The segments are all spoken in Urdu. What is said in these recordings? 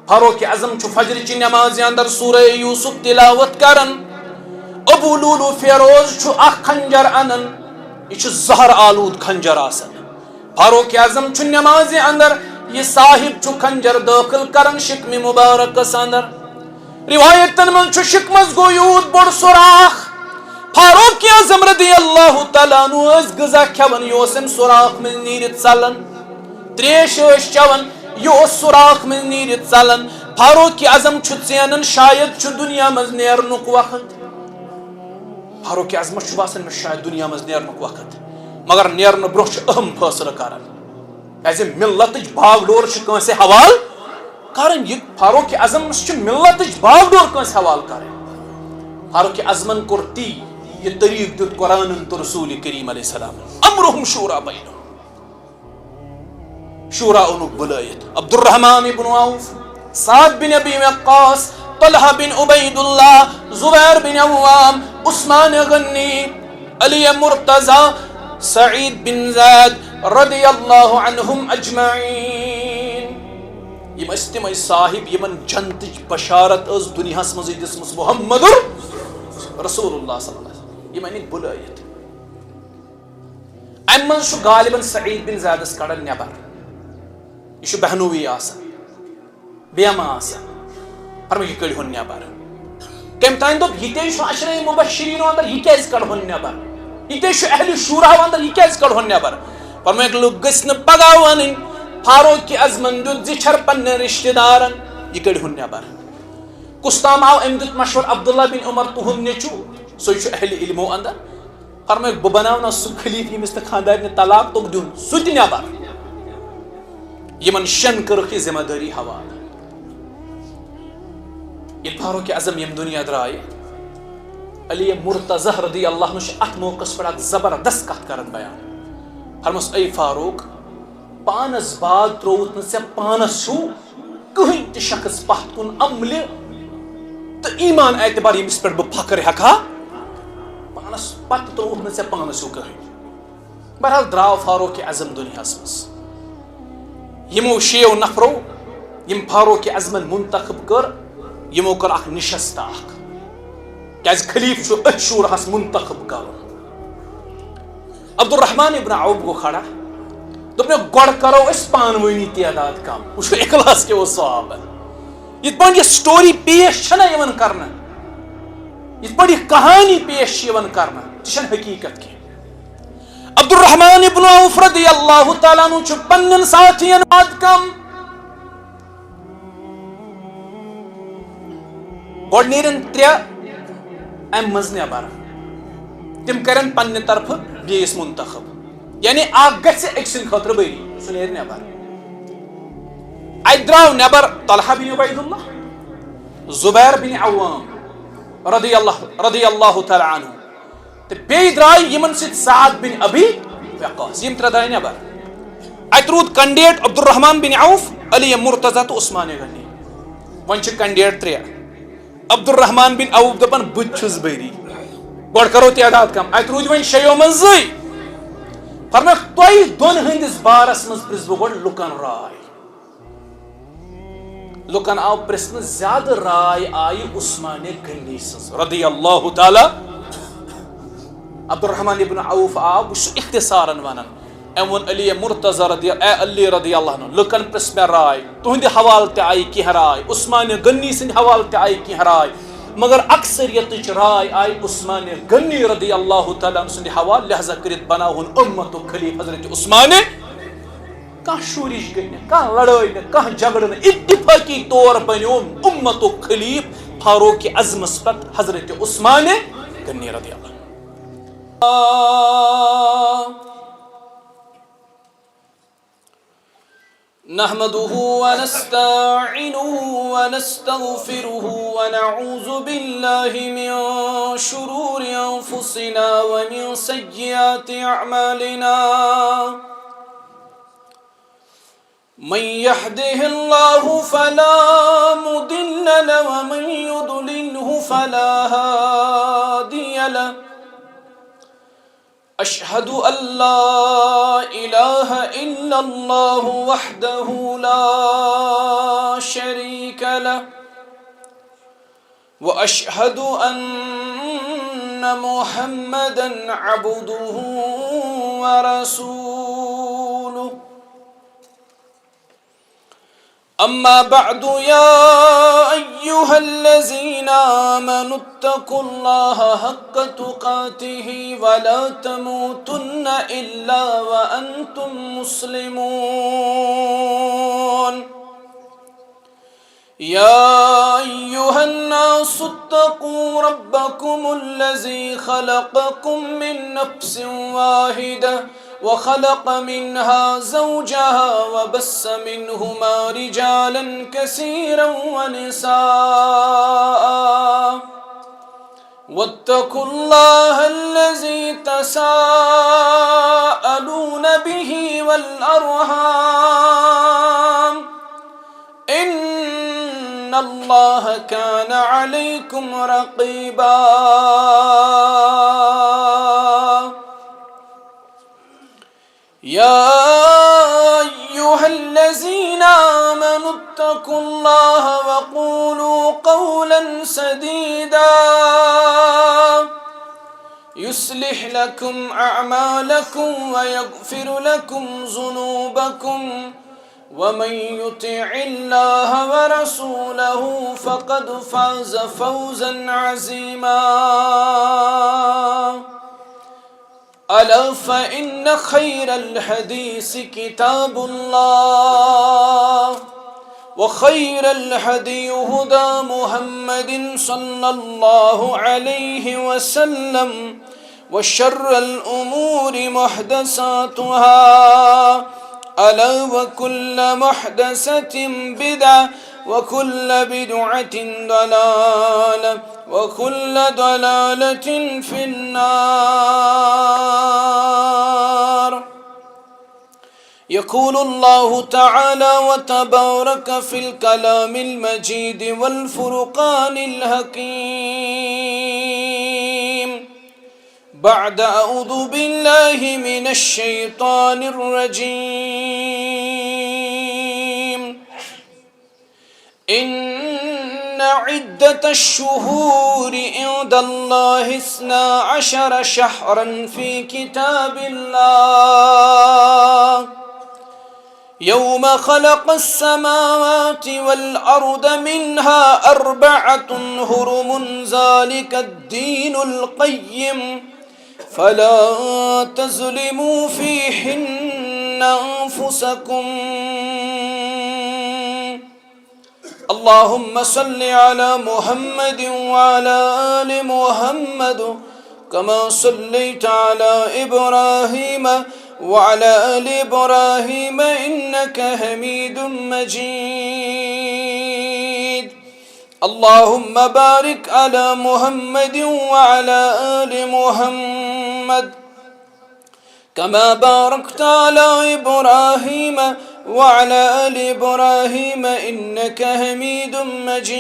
فاروق اعظم فجر چی نماز اندر سورہ یوسف تلاوت کرن. ابو لولو فیروز اخ خنجر انن یہ زہر آلود خنجر آسن. فاروق اعظم نماز اندر یہ صاحب خنجر داخل کرن شکم مبارکس اندر. روایتن من شکمس گو یوت بڑ سوراخ. فاروق اعظم رضی اللہ تعالیٰ عنہ غذا کھیون یہ سوراخ من نیرت ژلان. تریش چون یہ سوراخ من نیرت ژلان. فاروق اعظم ژینن شاید دنیا مز نیرنک وقت. فاروق اعظم باسان میں شاید دنیا مز نیرنک وقت مگر نیرن برہ اہم فیصلہ کران کیازِ ملت باغ ڈور کنسے حوال کران. یہ فاروق اعظم ملت باغ ڈور کنس حوال کران. فاروق اعظمن کور تی یہ طریق دیت قرآن تو رسول کریم علیہ السلام. امرهم شورا بینہم شورا انک بلایت. عبد الرحمن بن عوف، سعد بن ابی وقاص، طلحہ بن عبید اللہ، زبیر بن عوام، عثمان غنی، علی مرتضی، سعید بن زید رضی اللہ عنہم اجمعین. یم استم صاحب یمن جنتچ بشارت اس دنیا مز دسمس محمد رسول اللہ صلی اللہ علیہ وسلم. یم انک بلایت. ام من غالباً سعید بن زیدس کڑن نبر. یہ بہنوی آسان بیما آسان فرمو یہ کڑہن نبر. کم تین دپ یہ عشرہ مبشرین اندر یہ کیاز کڑہن نبر. یہ اہل شورا اندر یہ کیاز کڑہن نبر. فرمو لوگ گژھن پگہ ونن فاروق اعظمن دیت زچھر پنن رشتہ دارن یہ کڑہن نبر. کس تام آو ام دیت مشور عبداللہ بن عمر تہن نیچو سہ اہل علمو اندر. فرمو بہ بناونا سہ خلیف یمس تہ خاندار طلاق تو دین سہ تہ نبر. یمن شن کرکھ یہ ذمہ داری حوالہ. یہ فاروق اعظم یم دنیا درائے علی مرتضی رضی اللہ عنہ ات موقع پر زبردست کت کرن بیان. فرمس اے فاروق پانس بعد تروت نا پانس چھو کہین تہ شخص پتھ کن عمل تو ایمان اعتبار یمس پہ بہ فخر ہکا پانس پتہ تروت نا پانس چھو کہین. بہرحال دراو فاروق اعظم دنیاس مز. یمو شیو نفرو یم فاروق اعظمن منتخب کر یمو کر اخ نشست اخ کیاز خلیف ات شورہس منتخب کرن. عبد الرحمن ابن عوف گو کھڑا دپنے گوڑ کرو اس پانوانی تعداد کم وچھو اخلاص کے وہ صحابہ. یہ پہ یہ سٹوری پیش چھنا یون کرنا یہ پہ یہ کہانی پیش یون کرنا یہ حقیقت کی. عبد الرحمن ابن عوف رضی اللہ تعالیٰ عنہ پنن ساتھین بات کم گوڑ نیرن ترے ام مز نبر تم کرن پنہ طرف بیس منتخب یعنی اخ گژھِ أکۍ سٕنٛدِ خٲطرٕ بٔری سُہ نیرِ نبر. اتہِ درٛاو نبر طلحہ بن عبید اللہ، زبیر بن عوام رضی اللہ تعالیٰ عنہ تو بیٚیہِ درٛاے یمن سۭتۍ سعد بن ابی وقاص. یم ترٛےٚ درٛاے نبر. اتہِ روٗد کنڈیٹ عبد الرحمن بن عوف، علی مرتضی تو عثمان غنی. وۄنۍ چھِ کنڈیٹ ترٛےٚ. عبد الرحمن بن عوف دپان بہٕ چھُس بری گۄڈٕ کرو تعداد کم. اتہِ روٗدۍ وۄنۍ شیو منٛز زٕے. فرمٲیکھ تۄہہِ دۄن ہٕنٛدِس بارس منٛز پرٛژھٕ بہٕ گۄڈٕ لُکن راے. لُکن آو پرٛژھنہٕ زیادٕ راے آیہِ عثمان غنی سٕنٛز رضی اللہ تعالیٰ. عبد الرحمن ابن عوف آو بہٕ چھُس اختصارن ونان ام وون علی مرتضی علی رضی اللہ عنہ لُکن پرٛژھ مےٚ راے تُہنٛدِ حوالہٕ تہِ آیہِ کینٛہہ راے عثمان غنی سٕنٛدِ حوالہٕ تہِ آیہِ کینٛہہ راے مگر اکثریتٕچ راے آیہِ عثمان غنی رضی اللہ تعالیٰ عنہ سٕنٛدِ حوالہٕ لہذا کٔرِتھ بناوُن اُمتُک خلیف حضرت عثمان. کانٛہہ شورِش گٔے نہٕ کانٛہہ لڑٲے نہٕ کانٛہہ جھگڑٕ نہٕ اتفٲقی طور بنیو اُمتُک خلیف فاروق اعظمس پتہٕ حضرت عثمان غنی رضی اللہ عنہ. نحمده ونستعينه ونستغفره ونعوذ بالله من شرور أنفسنا ومن سيئات أعمالنا من يهده الله فلا مضل له ومن يضلله فلا هادي له. أشهد أن لا إله إلا الله وحده لا شريك له وأشهد أن محمدا عبده ورسوله أما بعد يا أيها الذين آمنوا اتقوا الله حق تقاته ولا تموتن إلا وأنتم مسلمون يا أيها الناس اتقوا ربكم الذي خلقكم من نفس واحدة وخلق منها زوجها وبث منهما رجالا كثيرا ونساء واتقوا الله الذي تساءلون به والأرحام إن الله كان عليكم رقيبا يا أيها الذين آمنوا اتقوا الله وقولوا قولا سديدا يصلح لكم أعمالكم ويغفر لكم ذنوبكم ومن يطع الله ورسوله فقد فاز فوزا عظيما ألا فإن خير الحديث كتاب الله وخير الهدي هدى محمد صلى الله عليه وسلم وشر الأمور محدثاتها ألا وكل محدثة بدعة وكل بدعة ضلالة وكل ضلالة في النار يقول الله تعالى وتبارك في الكلام المجيد والفرقان الحكيم بعد أعوذ بالله من الشيطان الرجيم إن عدة الشهور عند الله 12 شهرا في كتاب الله يوم خلق السماوات والأرض منها 4 حرم ذلك الدين القيم فلا تظلموا فيهن أنفسكم اللهم صل على محمد وعلى آل محمد كما صليت على إبراهيم وعلى آل إبراهيم إنك حميد مجيد اللهم بارك على محمد وعلى آل محمد كما باركت على إبراهيم وعلى آل إبراهيم إنك حميد مجيد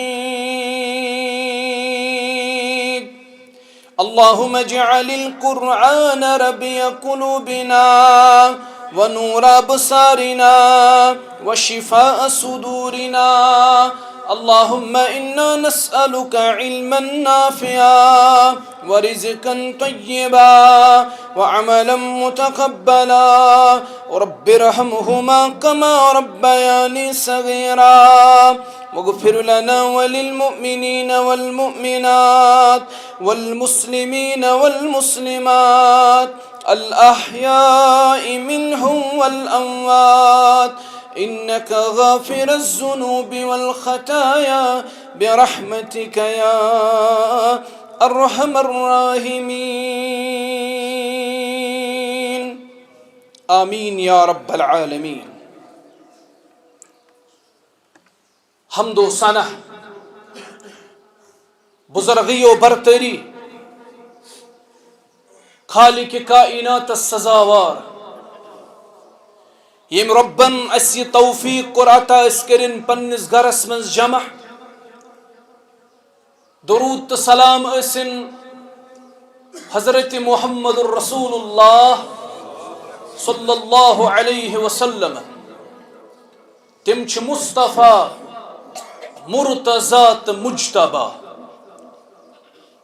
اللهم اجعل القرآن ربيع قلوبنا ونور أبصارنا وشفاء صدورنا اللهم إنا نسألك علما نافعا ورزقا طيبا وعملا متقبلا رب ارحمهما كما ربياني صغيرا واغفر لنا وللمؤمنين والمؤمنات والمسلمين والمسلمات الأحياء منهم والأموات إنك غافر الذنوب والخطايا برحمتك يا أرحم الراحمين آمين يا رب العالمين حمد و ثنا بزرگی و برتری خالق کائنات سزاوار یم ربن اسی توفیق اور عطا اسکرن پنس گرس من جمع درود تو سلام اسن حضرت محمد الرسول اللہ صلی اللہ علیہ وسلم تم چھ مصطفیٰ مرتضی تو مجتبہ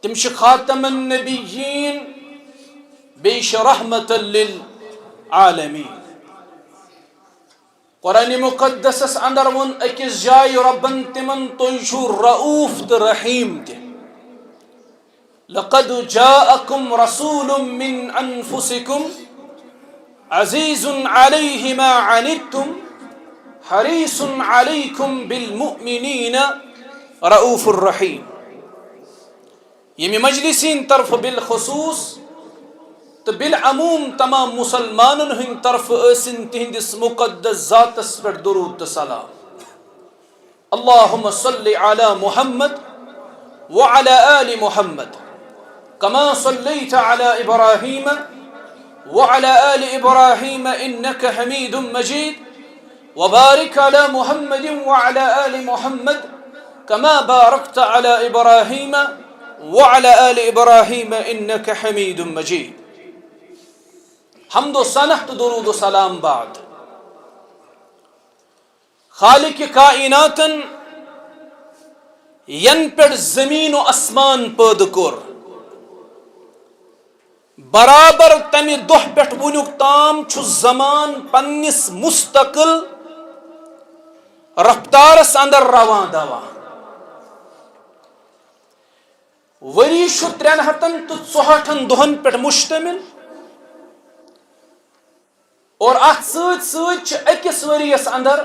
تم چھ خاتم النبیین بیش رحمت للعالمین. قرآن مقدسس اندر ون اکس جائے ربن تمن تُہۍ رؤوف تو رحیم تہ. لقد جاءكم رسول من انفسكم عزيز عليه ما عنتم حريص عليكم بالمؤمنين رؤوف الرحيم. یمی مجلسین طرف بالخصوص تو بالعموم تمام مسلمانن ہند طرف اسن تہندس مقدس ذاتس پر درود و سلام. اللهم صل على محمد وعلى آل محمد كما صليت على إبراهيم وعلى آل إبراهيم إنك حميد مجيد وبارك على محمد وعلى آل محمد كما باركت على إبراهيم وعلى آل إبراهيم إنك حميد مجيد. حمد و ثنا تو درود و سلام بعد. خالق کائناتن ین پر زمین و اسمان پید کور برابر تمہ دہ پہ ونیک تام چھ زمان پنس مستقل رفتارس اندر روان دوان. وری چھ 364 دہن پہ مشتمل اور ات ست ست اکس وریس اندر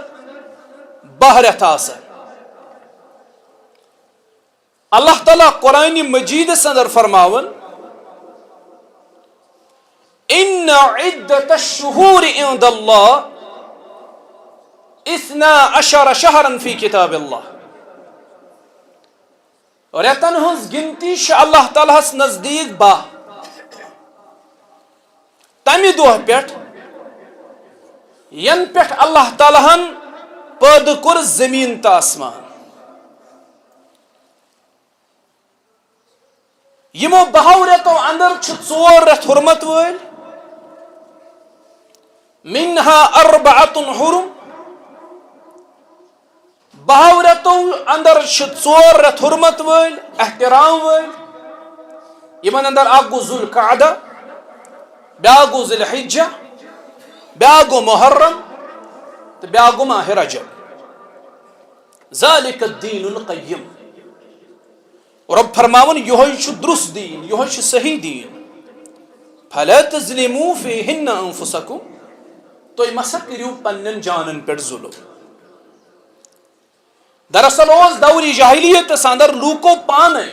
12 رٮ۪تھ آسان. اللہ تعالیٰ قرآن مجید اندر فرماون ان عدت الشہور عند اللہ 12 شہرا فی کتاب اللہ. رٮ۪تن ہنز گنتی چھ اللہ تعالیٰ ہس نزدیک 12. تمہ دۄہ پٮ۪ٹھ ین پٮ۪ٹھ اللہ تعالیٰ ہن پٲدٕ کوٚر زمین تو آسمان. یمو 12 رٮ۪تو اندر چھ 4 رٮ۪تھ حرمت وٲلۍ منها 4 حرم. 12 رٮ۪تو اندر چھ 4 رٮ۪تھ حرمت وٲلۍ احترام وٲلۍ. یمن اندر اکھ گوٚو ذوالقعدہ، بیاکھ گوٚو ذوالحجہ، بیاکھ گوٚو محرم تو بیاکھ گوٚو ماہ رجب. ذالک الدین القیم. رب فرماون یہوے چھ درست دین، یہوے چھ صحیح دین. فلا تظلموا فیہن انفسکم. تُہۍ مسا کٔرِو پننن جانن پٮ۪ٹھ ظلم. دراصل اوس دوری جاہلیتس اندر لوکو پانے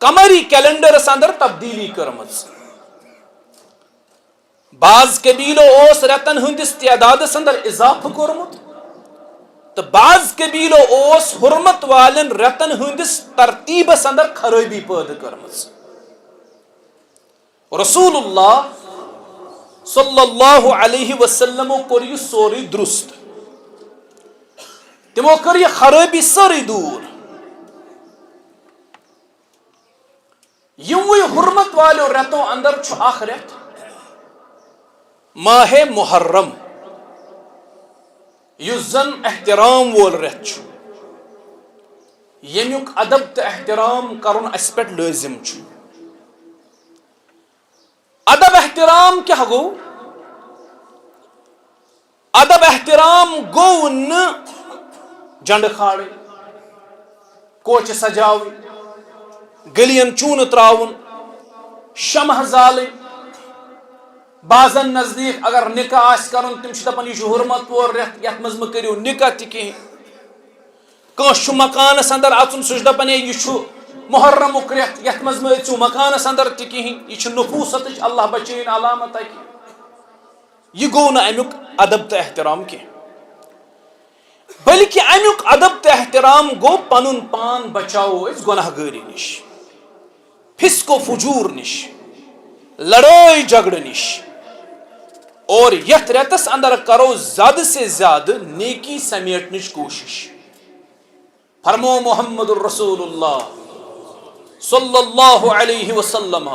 قمری کیلنڈرس اندر تبدیلی کرمژ. بعض قبیلو اوس رٮ۪تن ہندس تعدادس اندر اضافہ کورمت تو بعض قبیلو اوس حرمت والن رٮ۪تن ہندس ترتیبس اندر خرابی پٲدٕ کرمژ. رسول اللہ صلی اللہ علیہ وسلم کوٚر یہ سورُے درست. تمو کر یہ خرابی ساری دور. یموے حرمت والو رٮ۪تو اندر چھ اکھ رٮ۪تھ ماہ محرم یس زن احترام وول رٮ۪تھ چھ. یمیُک ادب تو احترام کرن اس پٮ۪ٹھ لٲزم چھ. ادب احترام کیا گو؟ ادب احترام گو نہ جنڈ کھاڑ، کوچ سجاو، گلین چون تراون، شمع زالن. بعضن نزدیک اگر نکاح آس کرن تم چھ دپان یہ حرمت وول رٮ۪تھ یتھ منٛز مہ کٔرِو نکاح تہِ کِہیٖنۍ. کٲنٛسہِ چھُ مکانس اندر اژُن سُہ چھُ دپان ہے یہ چھُ محرمُک رٮ۪تھ یتھ منٛز مہ أژِو مکانس اندر تہِ کِہیٖنۍ. یہ چھُ نفوٗسَتٕچ اللہ بچٲیِن علامت اکہِ. یہ گوٚو نہٕ امیُک ادب تہٕ احترام کینٛہہ، بلکہ امیُک ادب تہٕ احترام گوٚو پنُن پان بچاوو أسۍ گۄناہ گٲری نِش، فسق و فجور نش، لڑائی جھگڑ نش. اور یتھ رٮ۪تس اندر کرو زیادہ سے زیادہ نیکی سمیٹنٕچ کوشش. فرمو محمد الرسول اللہ صلی اللہ علیہ وسلم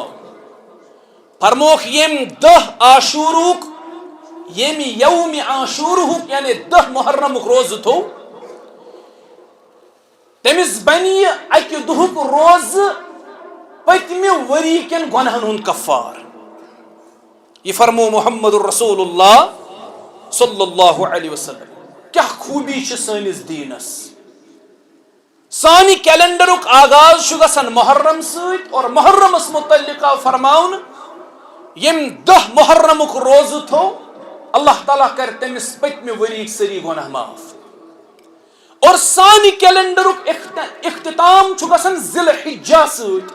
فرموک یم 10 عاشورک یم یوم عاشورک یعنی 10 محرمک روز تھو تمس بنی اکہ دہک روز پتمہ وری کن گنہن ہند کفار. یہ فرمو محمد الرسول اللہ صلی اللہ علیہ وسلم. کیا خوبی چھ سانس دینس. سانی کیلنڈرک آغاز گژھان محرم ست اور محرمس متعلق فرماؤن یم 10 محرمک روز تھو اللہ تعالیٰ کر تمس پتمہ وری سری گناہ معاف. اور سانی کیلنڈرک اختتام گژھان ذی الحجہ ست.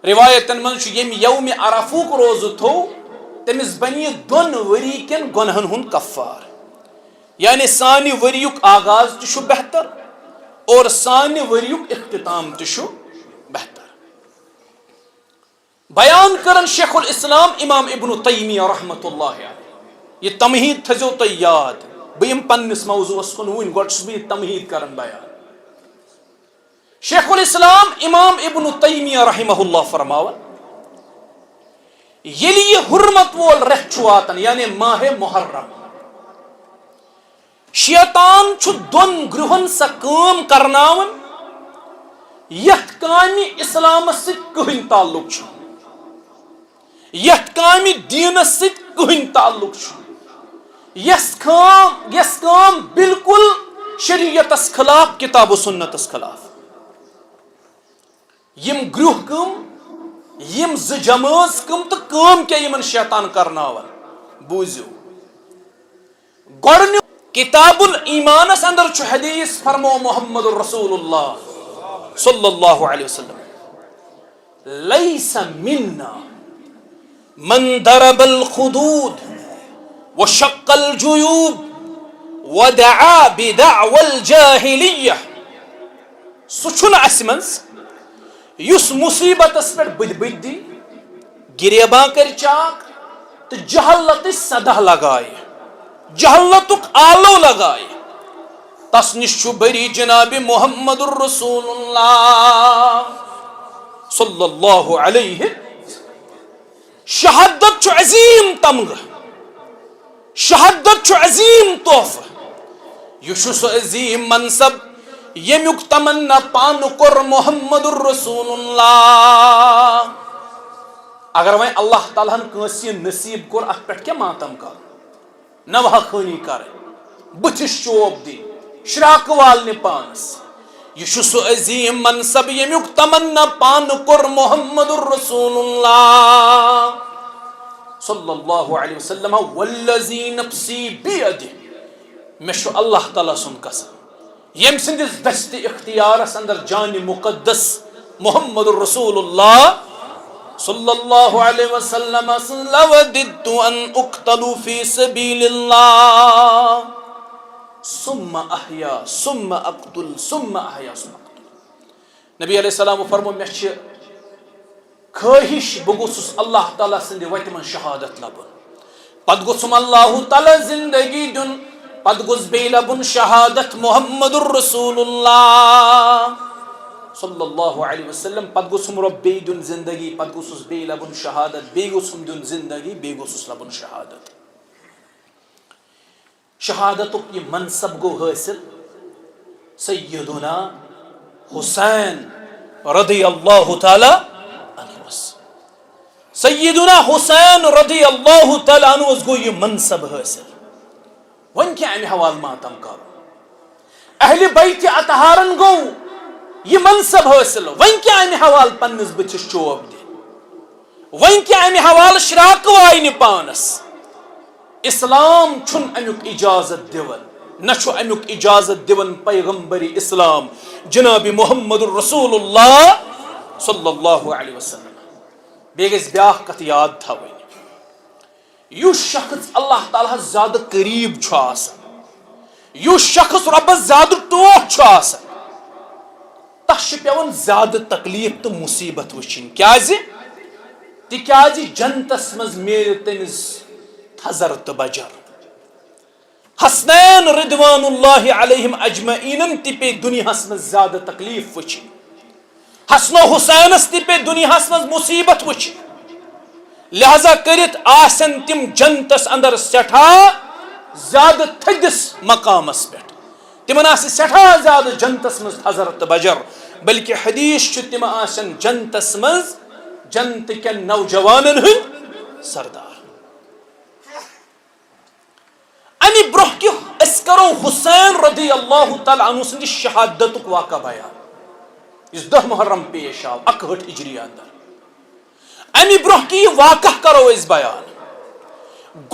روایتن من یم یوم عرفوک روز تھو تمس بنی 2 وری کن گنہن ہند کفار. یعنی سانی وریک آغاز تہ بہتر اور سانی وریک اختتام تہ بہتر. بیان کرن شیخ الاسلام امام ابن تیمیہ رحمۃ اللہ علیہ. یہ تمہید تھزو تو یاد. بہم پنس موضوعس کن ون گوڑ چھس بہ تمہید کرن بیان. شیخ الاسلام امام ابن تیمیہ رحمہ اللہ فرماون یلی یہ حرمت وول رہ چھ واتن یعنی ماہ محرم شیطان چھ 2 گروہن سا کام کرناون یتھ کامہ اسلام ست کہین تعلق چھ, یتھ کامہ دینس ست کہین تعلق چھ, یس کام بالکل شریعتس خلاف کتاب و سنتس خلاف. یم گروہ کم یم ز جماز کم تو کام کیا یمن شیطان کرناون بوزیو. گۄڈنیُک کتاب الایمان اس اندر چھ حدیث فرمو محمد الرسول اللہ صلی اللہ علیہ وسلم لیس منا من ضرب الخدود وشق الجیوب ودعا بدعوى الجاہلیہ. سچھن اس منز یس مصیبتس پہ بد بد دی گریباں کر چاک تو جہلت صدہ لگائے جہلتک آلو لگائے تس نش بری جناب محمد الرسول اللہ صلی اللہ علیہ. شہادت چھ عظیم تمغہ, شہادت چھ عظیم تحفہ, یہ سو عظیم منصب یمیک تمنا پان کر محمد الرسول اللہ. اگر وہیں اللہ تعالیٰ کنسی نصیب کر ات پہ کیا ماتم کر نوہ خانی کر بتس چوب دی شراک والن پانس. یہ سو عظیم منصب یمیک تمنا پان کر محمد الرسول اللہ صلی اللہ علیہ وسلم والذی نفسی بیدہ. میں شو اللہ تعالیٰ سن قسم یم سندس دست اختیارس اندر جان مقدس محمد الرسول اللہ صلی اللہ علیہ وسلم لوددت ان اقتل فی سبیل اللہ ثم احیا ثم اقتل ثم احیا ثم اقتل. نبی علیہ السلام فرمو مے چھ خواہش بہ گوسس اللہ تعالیٰ سند وتہ من شہادت لبن پت گوسم اللہ تعالیٰ زندگی دن پت گوس بی لبن شہادت محمد الرسول اللہ صلی اللہ علیہ وسلم. پت گوسم رب بی دن زندگی پت گوسس بی لبن شہادت بی گوسم دن زندگی بی گوسس لبن شہادت. شہادتک یہ منصب گو حاصل سیدنا حسین رضی اللہ تعالی عنہ. سیدنا حسین رضی اللہ تعالی عنہ گو یہ منصب حاصل. ون کیا امہ حوال ماتم کرو اہل بیت اطہارن گو یہ منصب حاصل. ون کیا امہ حوال پنس بتس چوب دی, ون کیا امہ حوال شراک وائن پانس. اسلام چھن امیک اجازت دیون نہ چھو امیک اجازت دیون پیغمبر اسلام جناب محمد الرسول اللہ صلی اللہ علیہ وسلم. بیٚیہِ گژھِ بیاکھ کتھ یاد تھاوٕنۍ یُس شخص اللہ تعالیٰ زیادٕ قریب چھُ آسان یُس شخص رۄبس زیادٕ ٹوٹھ چھُ آسان تس چھُ پیوان زیادٕ تکلیف تہٕ مصیبت وٕچھِنۍ. کیازِ تِکیازِ جنتس منٛز میلہِ تٔمِس تھزر تہٕ بجر. حسنین رضوان اللہ علیہم اجمعین تہِ پیٚیہِ دُنیاہس منٛز زیادٕ تکلیف وٕچھِنۍ. حسن و حسینس تہِ پیٚیہِ دُنیاہس منٛز مصیبت وٕچھِنۍ. لہذا کرت آسن تم جنتس اندر سٹھا زیادہ تھدس مقامس پہ تمن آسہِ سٮ۪ٹھاہ زیادٕ جنتس منٛز حضرت بجر بلکہ حدیث چھُ تِم آسن جنتس منٛز جنتہٕ کٮ۪ن نوجوانن ہٕنٛدۍ سردار. امہِ برونٛہہ کہِ أسۍ کرو حسین رضی اللہ تعالیٰ عنہ سٕنٛدِ شہادتُک واقعہ بیان یُس 10 محرم پیش آو 61 ہجری اندر. امہِ برونٛہہ کہِ یہِ واقعہ کرو أسۍ بیان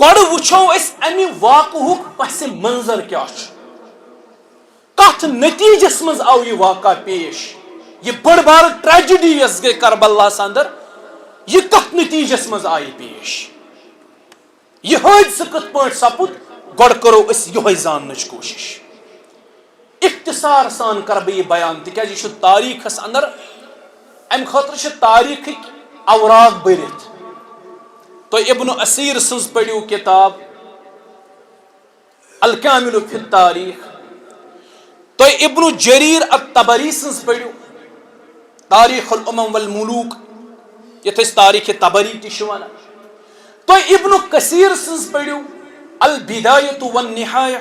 گۄڈٕ وٕچھو أسۍ امہِ واقعہُک پس منظر کیٛاہ چھُ, کتھ نتیجس منٛز آو یہِ واقعہ پیش, یہ بڑ بار ٹریجڈی یس گئی کربلاہس اندر یہ کتھ نتیجس منٛز آیہِ پیش, یہ حٲدثہٕ کِتھ پٲٹھۍ سپُد گۄڈٕ کرو أسۍ یِہوے زاننٕچ کوٗشش. اختصار سان کرٕ بہٕ یہِ بیان تِکیازِ یہِ چھُ تاریٖخس اندر امہِ خٲطرٕ چھِ تاریٖخٕکۍ اوراق بٔرِتھ. تُہۍ ابن اسیر سٕنٛز پٔرِو کِتاب الکامل فی التاریخ, تُہۍ ابن جریر الطبری سٕنٛز پٔرِو تاریخ الامم والملوک یتھ أسۍ تاریخ طبری تہِ چھِ ونان, تُہۍ ابن کثیر سٕنٛز پٔرِو البدایۃ والنہایہ,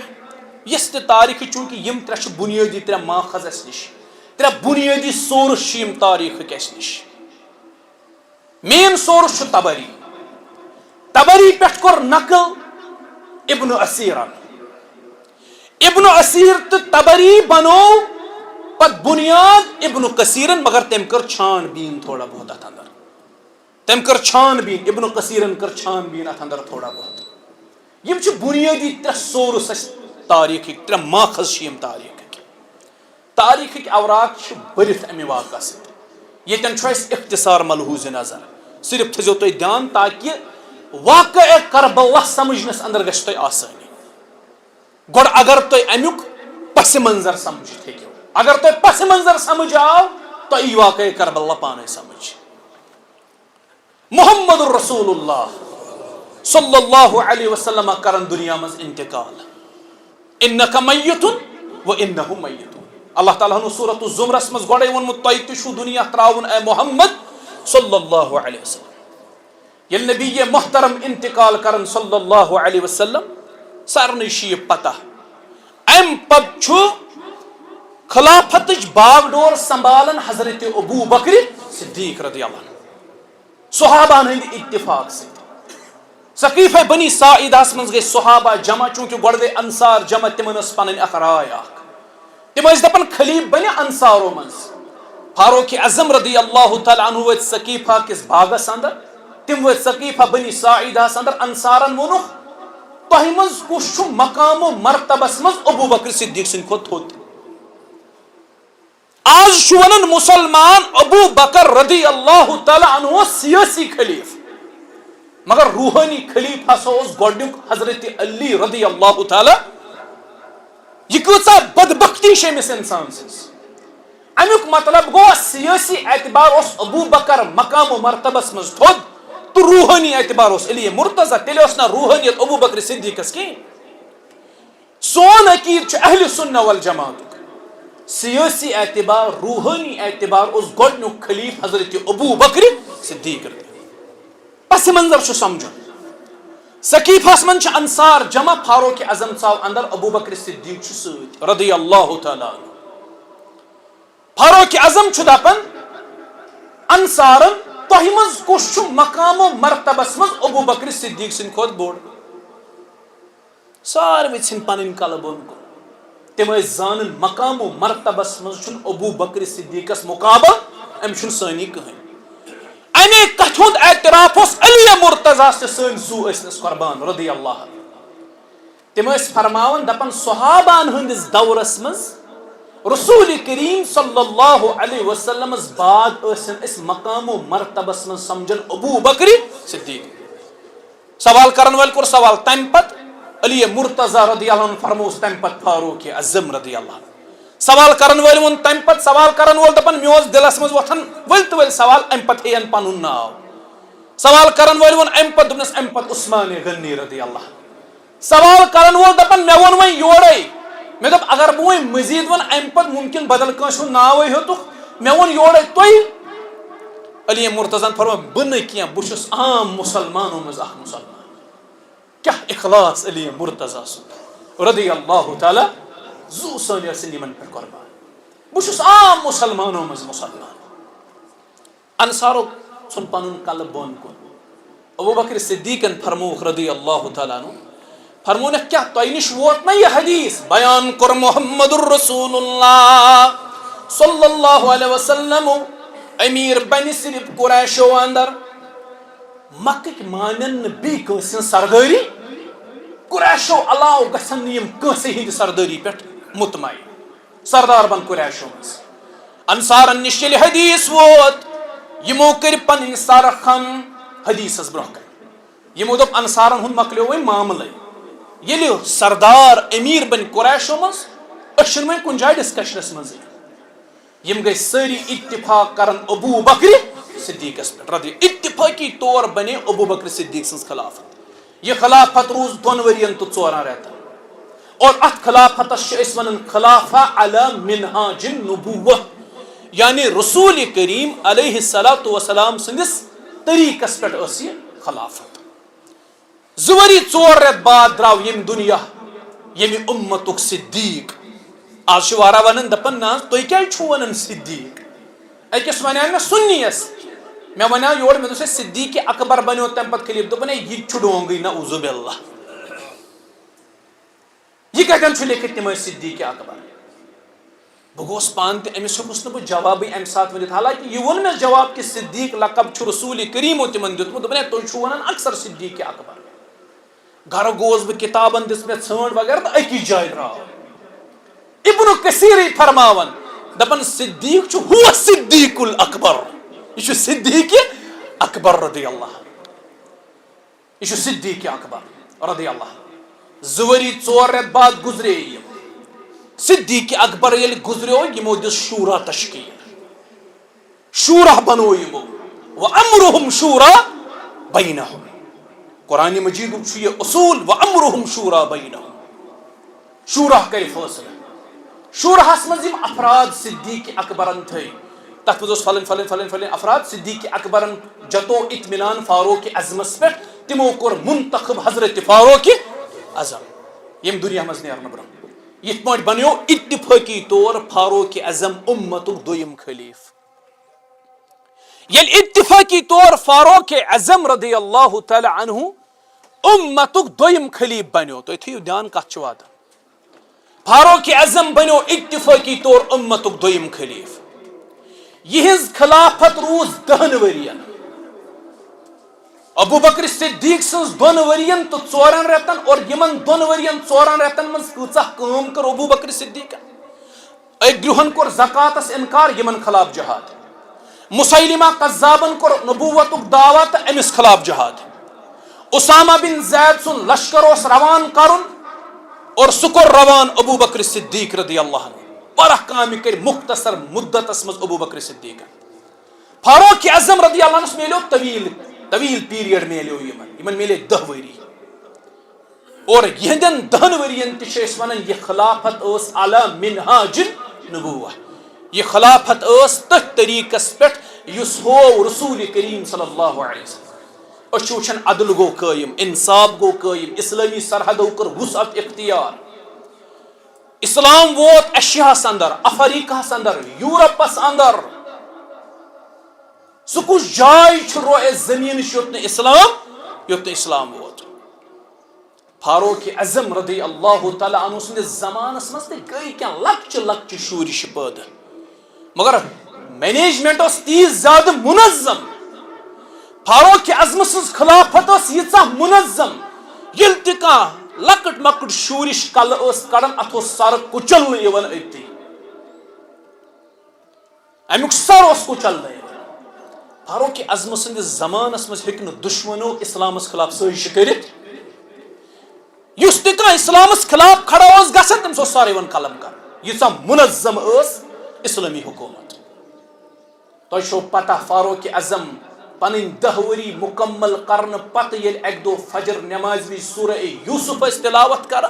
یس تہِ تاریخ چوٗنکہِ یِم ترٛےٚ چھِ بُنیٲدی 3 ماخذ اسہِ نِش, 3 بُنیٲدی سورس چھِ یِم تاریخٕکۍ اسہِ نِش. مین سورس چھُ طبری, طبری پٮ۪ٹھ کوٚر نقل ابن اسیرن, ابن اسیر تہٕ طبری بنوو پتہٕ بنیاد ابن کثیرن, مگر تٔمۍ کٔر چھان بیٖن تھوڑا بہت اتھ اندر, تٔمۍ کٔر چھان بیٖن, ابن کثیرن کٔر چھان بیٖن اتھ اندر تھوڑا بہت. یِم چھِ بُنیٲدی 3 سورس اسہِ تاریخٕکۍ, 3 ماخذ چھِ یِم تاریخٕکۍ. تاریخٕکۍ اوراق چھِ بٔرِتھ امہِ واقعہ سۭتۍ. ییٚتٮ۪ن چھُ اسہِ اختصار ملحوظ نظر, صرف تھٲیزیو تُہۍ دھیان تاکہِ واقعہ کربلا سمجھنس اندر گژھِ تۄہہِ آسٲنی. گۄڈٕ اگر تُہۍ امیُک پس منظر سمجھِتھ ہیٚکِو, اگر تۄہہِ پس منظر سمجھ آو تۄہہِ یی واقعہ کربلا پانے سمجھ. محمد رسول اللہ صلی اللہ علیہ وسلم کرن دنیا منٛز انتقال, انک میت و انہم میتون. اللہ تعالیٰ ہن سورۃ الزمرس منٛز گۄڈے ووٚنمُت تۄہہِ تہِ چھُو دُنیا ترٛاوُن اے محمد صلی اللہ علیہ وسلم. ییٚلہِ نبی محترم انتقال کرن صلی اللہ علیہ وسلم سارنٕے چھِ یہِ پتہ, امہِ پتہٕ چھُ خلافتٕچ باغ ڈور سنبھالن حضرت ابو بکر صدیق رضی اللہ عنہ, صحابہن ہٕنٛدِ اتفاق سۭتۍ. ثقیفہ بنی ساعدہس منٛز گٔے صحابہ جمع, چوٗنکہِ گۄڈٕ گٔے انصار جمع, تِمن ٲس پنٕنۍ اکھ راے اکھ, تِم ٲسۍ دپان خلیف بنہِ انصارو منٛز. فاروق اعظم رضی اللہ تعالیٰ عنہ وٲتۍ ثقیفہ کِس باغس اندر, تِم وٲتۍ ثقیفہ بنی ساعدہس اندر, انصارن ووٚنُکھ تۄہہِ منٛز کُس چھُ مقام و مرتبس منٛز ابو بکر صدیق سٕنٛدِ کھۄتہٕ تھوٚد. آز چھُ ونان مسلمان ابو بکر رضی اللہ تعالیٰ عنہ اوس سیٲسی خلیف, مگر روحانی خلیف ہسا اوس گۄڈنیُک حضرت علی رضی اللہ تعالیٰ. یہ کۭژاہ بدبختی چھِ أمِس انسان سٕنٛز. امیُک مطلب گوٚو سیٲسی اعتبار اوس ابو بکر مقام و مرتبس منٛز تھوٚد تہٕ روحانی اعتبار اوس علی مرتضیٰ, تیٚلہِ اوس نہٕ روحانیت ابو بکر صدیقس کِہیٖنۍ. سون عقیٖدٕ چھُ اہلِ سنہ والجماعتُک, سیٲسی اعتبار روحانی اعتبار اوس گۄڈنیُک خلیف حضرت ابو بکر صدیق. پس منظر چھُ سمجھُن. ثقیفہس منٛز چھِ انصار جمع, فاروق اعظم ژاو اندر, ابو بکر صدیق چھُ سۭتۍ رضی اللہ تعالیٰ عنہ. فاروق اعظم چھُ دپان انصارن تۄہہِ منٛز کُس چھُ مقام و مرتبس منٛز ابو بکر صدیق سٕنٛدِ کھۄتہٕ بوٚڑ. ساروٕے ژھٕنۍ پنٕنۍ کلہٕ بۄن کُن, تِم ٲسۍ زانن مقام و مرتبس منٛز چھُنہٕ ابو بکر صدیقس مقابل, أمۍ چھُنہٕ سٲنی کٕہٕنۍ. امے کتھ ہُنٛد اعتراف اوس علی مرتضیٰ تہِ سٲنۍ زُو ٲسنس قربان رضی اللہ. تِم ٲسۍ فرماوان دپان صحابہن ہٕنٛدِس دورس منٛز رسول کریم صلی اللہ علیہ وسلمس بعد ٲسِن أسۍ مقام و مرتبس منٛز سمجھن ابو بکر صدیق. سوال کرن وٲلۍ کوٚر سوال, تمہِ پتہٕ علی مرتضیٰ رضی اللہ عنہ فرمووس تمہِ پتہٕ فاروق اعظم رضی اللہ عنہ. سوال کرن وٲلۍ ووٚن تمہِ پتہٕ, سوال کرن وول دپان مےٚ اوس دِلس منٛز وۄتھان ؤلۍ تہٕ ؤلۍ سوال, امہِ پتہٕ ہیٚین پنُن ناو. سوال کرن وٲلۍ ووٚن امہِ پتہٕ, دوٚپنس امہِ پتہٕ عثمان غنی رضی اللہ عنہ. سوال کرن وول دپان مےٚ ووٚن وۄنۍ یورے, مےٚ دوٚپ اگر بہٕ وۄنۍ مزیٖد ونہٕ امہِ پتہٕ ممکن بدل کٲنٛسہِ ہُنٛد ناوے ہیوٚتُکھ, مےٚ ووٚن یورے تُہۍ. علی مرتضیٰ فرموو بہٕ نہٕ کینٛہہ, بہٕ چھُس عام مُسلمانو منٛز اکھ مُسلمان. کیٛاہ اخلاص علی مرتضیٰ سُنٛد رضی اللہ تعالیٰ زو سانی ارسن یمن پر قربان بوشس عام مسلمانوں مز مسلمان انصارو سن پنن قلب بون کن ابو بکر صدیقن فرموخ رضی اللہ تعالیٰ عنہ فرمون کیا تو نش ووت نا یہ حدیث بیان کر محمد الرسول اللہ صلی اللہ علیہ وسلم امیر بنی صرف قریشو اندر مکہ مانن بی کنسن سرداری قریشو علاو گسن یم کنسی ہند سرداری پیٹ مطمئن سردار بن قریشو مز انصارن نش یل حدیث ووت یمو کر پن سرخم حدیث اس برہ کر یمو دپ انصارن ہن مکلیو وی معاملے یلی سردار امیر بن قریشو مز اشن میں کن جائے ڈسکشنس مز یم گئی ساری اتفاق کرن ابو بکر صدیق اس پر رضی اتفاقی طور بنے ابو بکر صدیق سنس خلافت یہ خلافت روز 2 ورین تو 14 رہتا اور ات خلافت اس ونن خلافہ علی منہاج النبوہ یعنی رسول کریم علیہ الصلوۃ والسلام سندس طریقس پہ اس یہ خلافت زوری 4 رت بعد دراو یم دنیا یم امتک صدیق آج شوارا ونن دپن نا تو کیا چھو ونن صدیق اکس ونیا میں سنیس میں ونیا یور میں دوسرے صدیق اکبر بنیو تم پت خلیف دپن یہ چھڑوں گئی نعوذ باللہ یہ کہتن چھو لیکت تمہیں صدیق اکبر بگوس پانتے امس ہکس نہ جوابی ام سات ونت حالانکہ یہ ون میں جواب کہ صدیق لقب چھ رسول کریم تمن دیتمت دپن تو چھو ونن اکثر صدیق اکبر گھر گوس بہ کتابن دس میں ژھانڈ وغیرہ تو اکی جائے راو ابن کثیر فرماون دپن صدیق چھو ہوا صدیق الاکبر یہ چھو صدیق اکبر رضی اللہ یہ چھو صدیق اکبر رضی اللہ زوری 4 رت بعد گزرے صدیق اکبر یل گزریو یمو دس شورا تشکیل شورا بنو یمو وامرهم شورا بینہم قرآن مجید چھو یہ اصول وامرهم شورا بینہم شورا کر فیصلہ شورا مز یم افراد صدیق اکبرن تھے تک مز فلن فلن فلن فلن افراد صدیق اکبرن جتو اطمینان فاروق اعظمس پہ تمو کور منتخب حضرت فاروق اعظم یم دنیا مز نیرن برہ یہ پہ بنیو اتفاقی طور فاروق اعظم امتک دویم خلیف یل اتفاقی طور فاروق اعظم رضی اللہ تعالی عنہ امتک دویم خلیف بنیو تو تھیو دھیان کت وات فاروق اعظم بنیو اتفاقی طور امتک دویم خلیف یہز خلافت روز 10 ورین ابو بکر صدیق سنز 2 ورین تو 4 رتن اور یمن 2 ورین 4 رتن من کچھ کام کر ابو بکر صدیق ایک گروہن کور زکاتس انکار یمن خلاف جہاد مسیلمہ قذابن کور نبوتک دعوت امس خلاف جہاد اسامہ بن زید سن لشکر اس روان کرن اور سکر روان ابو بکر صدیق رضی اللہ عنہ پرہ کام کر مختصر مدت اسمز ابو بکر صدیق فاروق اعظم رضی اللہ عنہ میلو طویل پیریڈ میلیو یمن میلے 10 وری اور یہدن 10 ورین تیس ونن یہ خلافت اس علی منہاج النبوہ یہ خلافت اس تت طریقس پہ یس ہو رسول کریم صلی اللہ علیہ وسلم اس وچھن عدل گو قائم انصاف گو قائم اسلامی سرحدو کر وسعت اختیار اسلام ووت ایشیاس اندر افریقہ اندر یورپس اندر سکوش جائے چھو زمین یوت اسلام ووت فاروق اعظم رضی اللہ تعالی عنہ سند زمانس مز گئی کیا لکچ شورش پید مگر مینجمنٹ اس تیز زیادہ منظم فاروق اعظم سز خلافت اس یژا منظم یل تہ لکٹ مکٹ شورش کل اس کڑن اتو سر کچل یوان اتی امیک سر اس کچل فاروق اعظم سند زمانس مز ہیک دشمنو اسلامس خلاف سازش کرت یس تہ اسلامس خلاف کھڑا اس گژھان تم سارے ون قلم کر یژا منظم اس اسلامی حکومت تو چھو پتہ فاروق اعظم پنن 10 وری مکمل کرن پتہ یل ایک دو فجر نماز وز سورہ یوسف اس تلاوت کر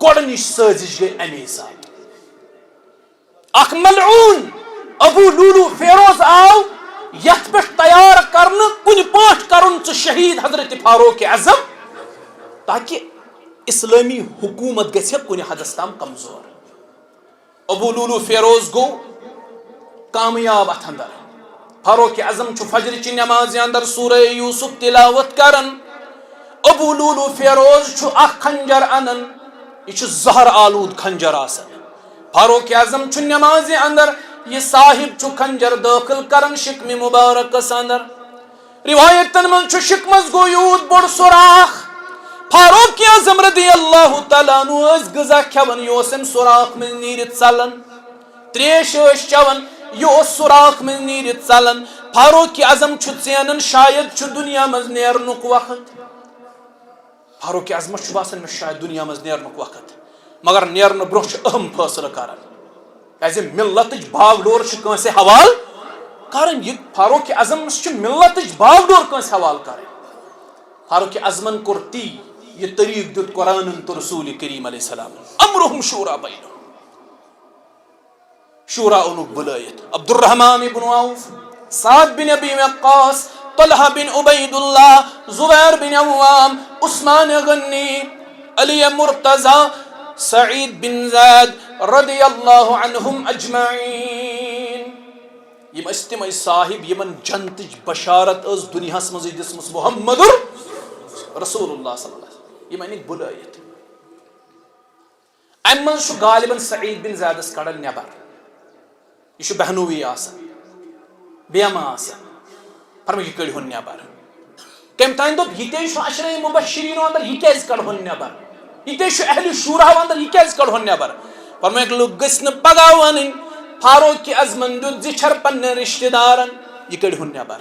گۄڈنِچ سازش گئی امی سات اخ ملعون ابو لولو فیروز آو یت پہ تیار کرن کن پاٹ کرن ژٕ شہید حضرت فاروق اعظم تاکہ اسلامی حکومت گژھِ کُنہِ حدس تام کمزور. ابو لولو فیروز گو کامیاب اتھ اندر. فاروق اعظم فجر چہ نماز اندر سورہ یوسف تلاوت کرن. ابو لولو فیروز اخ خنجر انن. یہ زہر آلود خنجر آسن. فاروق اعظم نماز اندر یہ صاحب خنجر داخل کرن شکم مبارکس اندر. روایتن من شکمس گو یوت بوڑ سوراخ. فاروق اعظم رضی اللہ تعالیٰ عنہ غذا کھیون یہ سوراخ من نیرت ژلان. تریش چون یہ سوراخ من نیرت ژلان. فاروق اعظم ژینن شاید دنیا مز نیرنک وقت. فاروق اعظم باسان میں شاید دنیا مز نیرنک وقت. مگر نیرن برہ اہم فیصلہ کران. کیازِ ملتچ باغ ڈور کنسے حوال کرن. یہ فاروق اعظم ملتچ باغ ڈور کنسے حوال کرن. فاروق اعظمن کور تی یہ طریق دیت قرآن تو رسول کریم علیہ السلام. امرهم شورا بینہم. شورا انک بلایت. عبد الرحمن بن عوف, سعد بن ابی وقاص, طلحہ بن عبید اللہ, زبیر بن عوام, عثمان غنی, علی مرتضی, سعید بن زید رضی اللہ عنہم اجمعین. یم استماعی صاحب یمن جنتج بشارت اس دنیا مز دسمس محمد رسول اللہ صلی اللہ علیہ وسلم. یہ میں بلایت. ام مز غالباً سعید بن زیدس کڑن نبر. یہ بہنوی آسان بیما آسان. فرمو یہ کڑہن نبر. کم تین دپ یہ عشرہ مبشرین اندر یہ کیاز کڑہن نبر. یہ اہل شورا اندر یہ کیاز کڑہن نبر. فرمو لوگ گژھن پگہ ونن فاروق اعظمن دیت زچھر پنن رشتہ دارن یہ کڑہن نبر.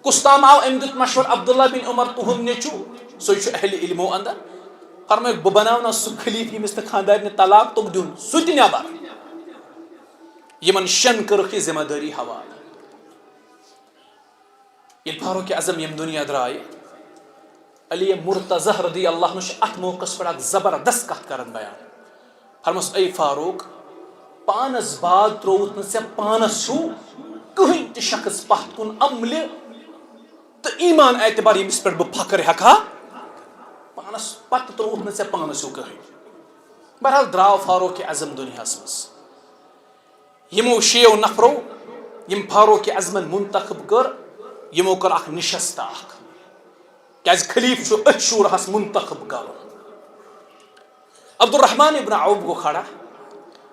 کس تام آو ام دیت مشور عبداللہ بن عمر تہن نیچو سو اہل علمو اندر. فرمو بہ بناونا سہ خلیف یمس نہ خاندار نے طلاق تک دیون سہ تہ نبر. یمن شن کرکھ یہ ذمہ داری حوالہ. یہ فاروق اعظم یم دنیا درائے علی مرتضی رضی اللہ عنہ ات موقع پر زبردست کت کرن بیان. فرمس اے فاروق پانس بعد تروت نا ژے پانس چھو کہین تہ شخص پتھ کن عملہ تو ایمان اعتبار یمس پہ بہ فخر ہیکا پانس پتہ تروت نا ژے پانس چھو کہین. بہرحال دراو فاروق اعظم دنیا مز. یمو شیو نفرو یم فاروق اعظمن منتخب کر یمو کر اخ نشست اخ. کیاز خلیف چھو اتھ شورہس منتخب کرو. عبد الرحمن ابن عوف گو کھڑا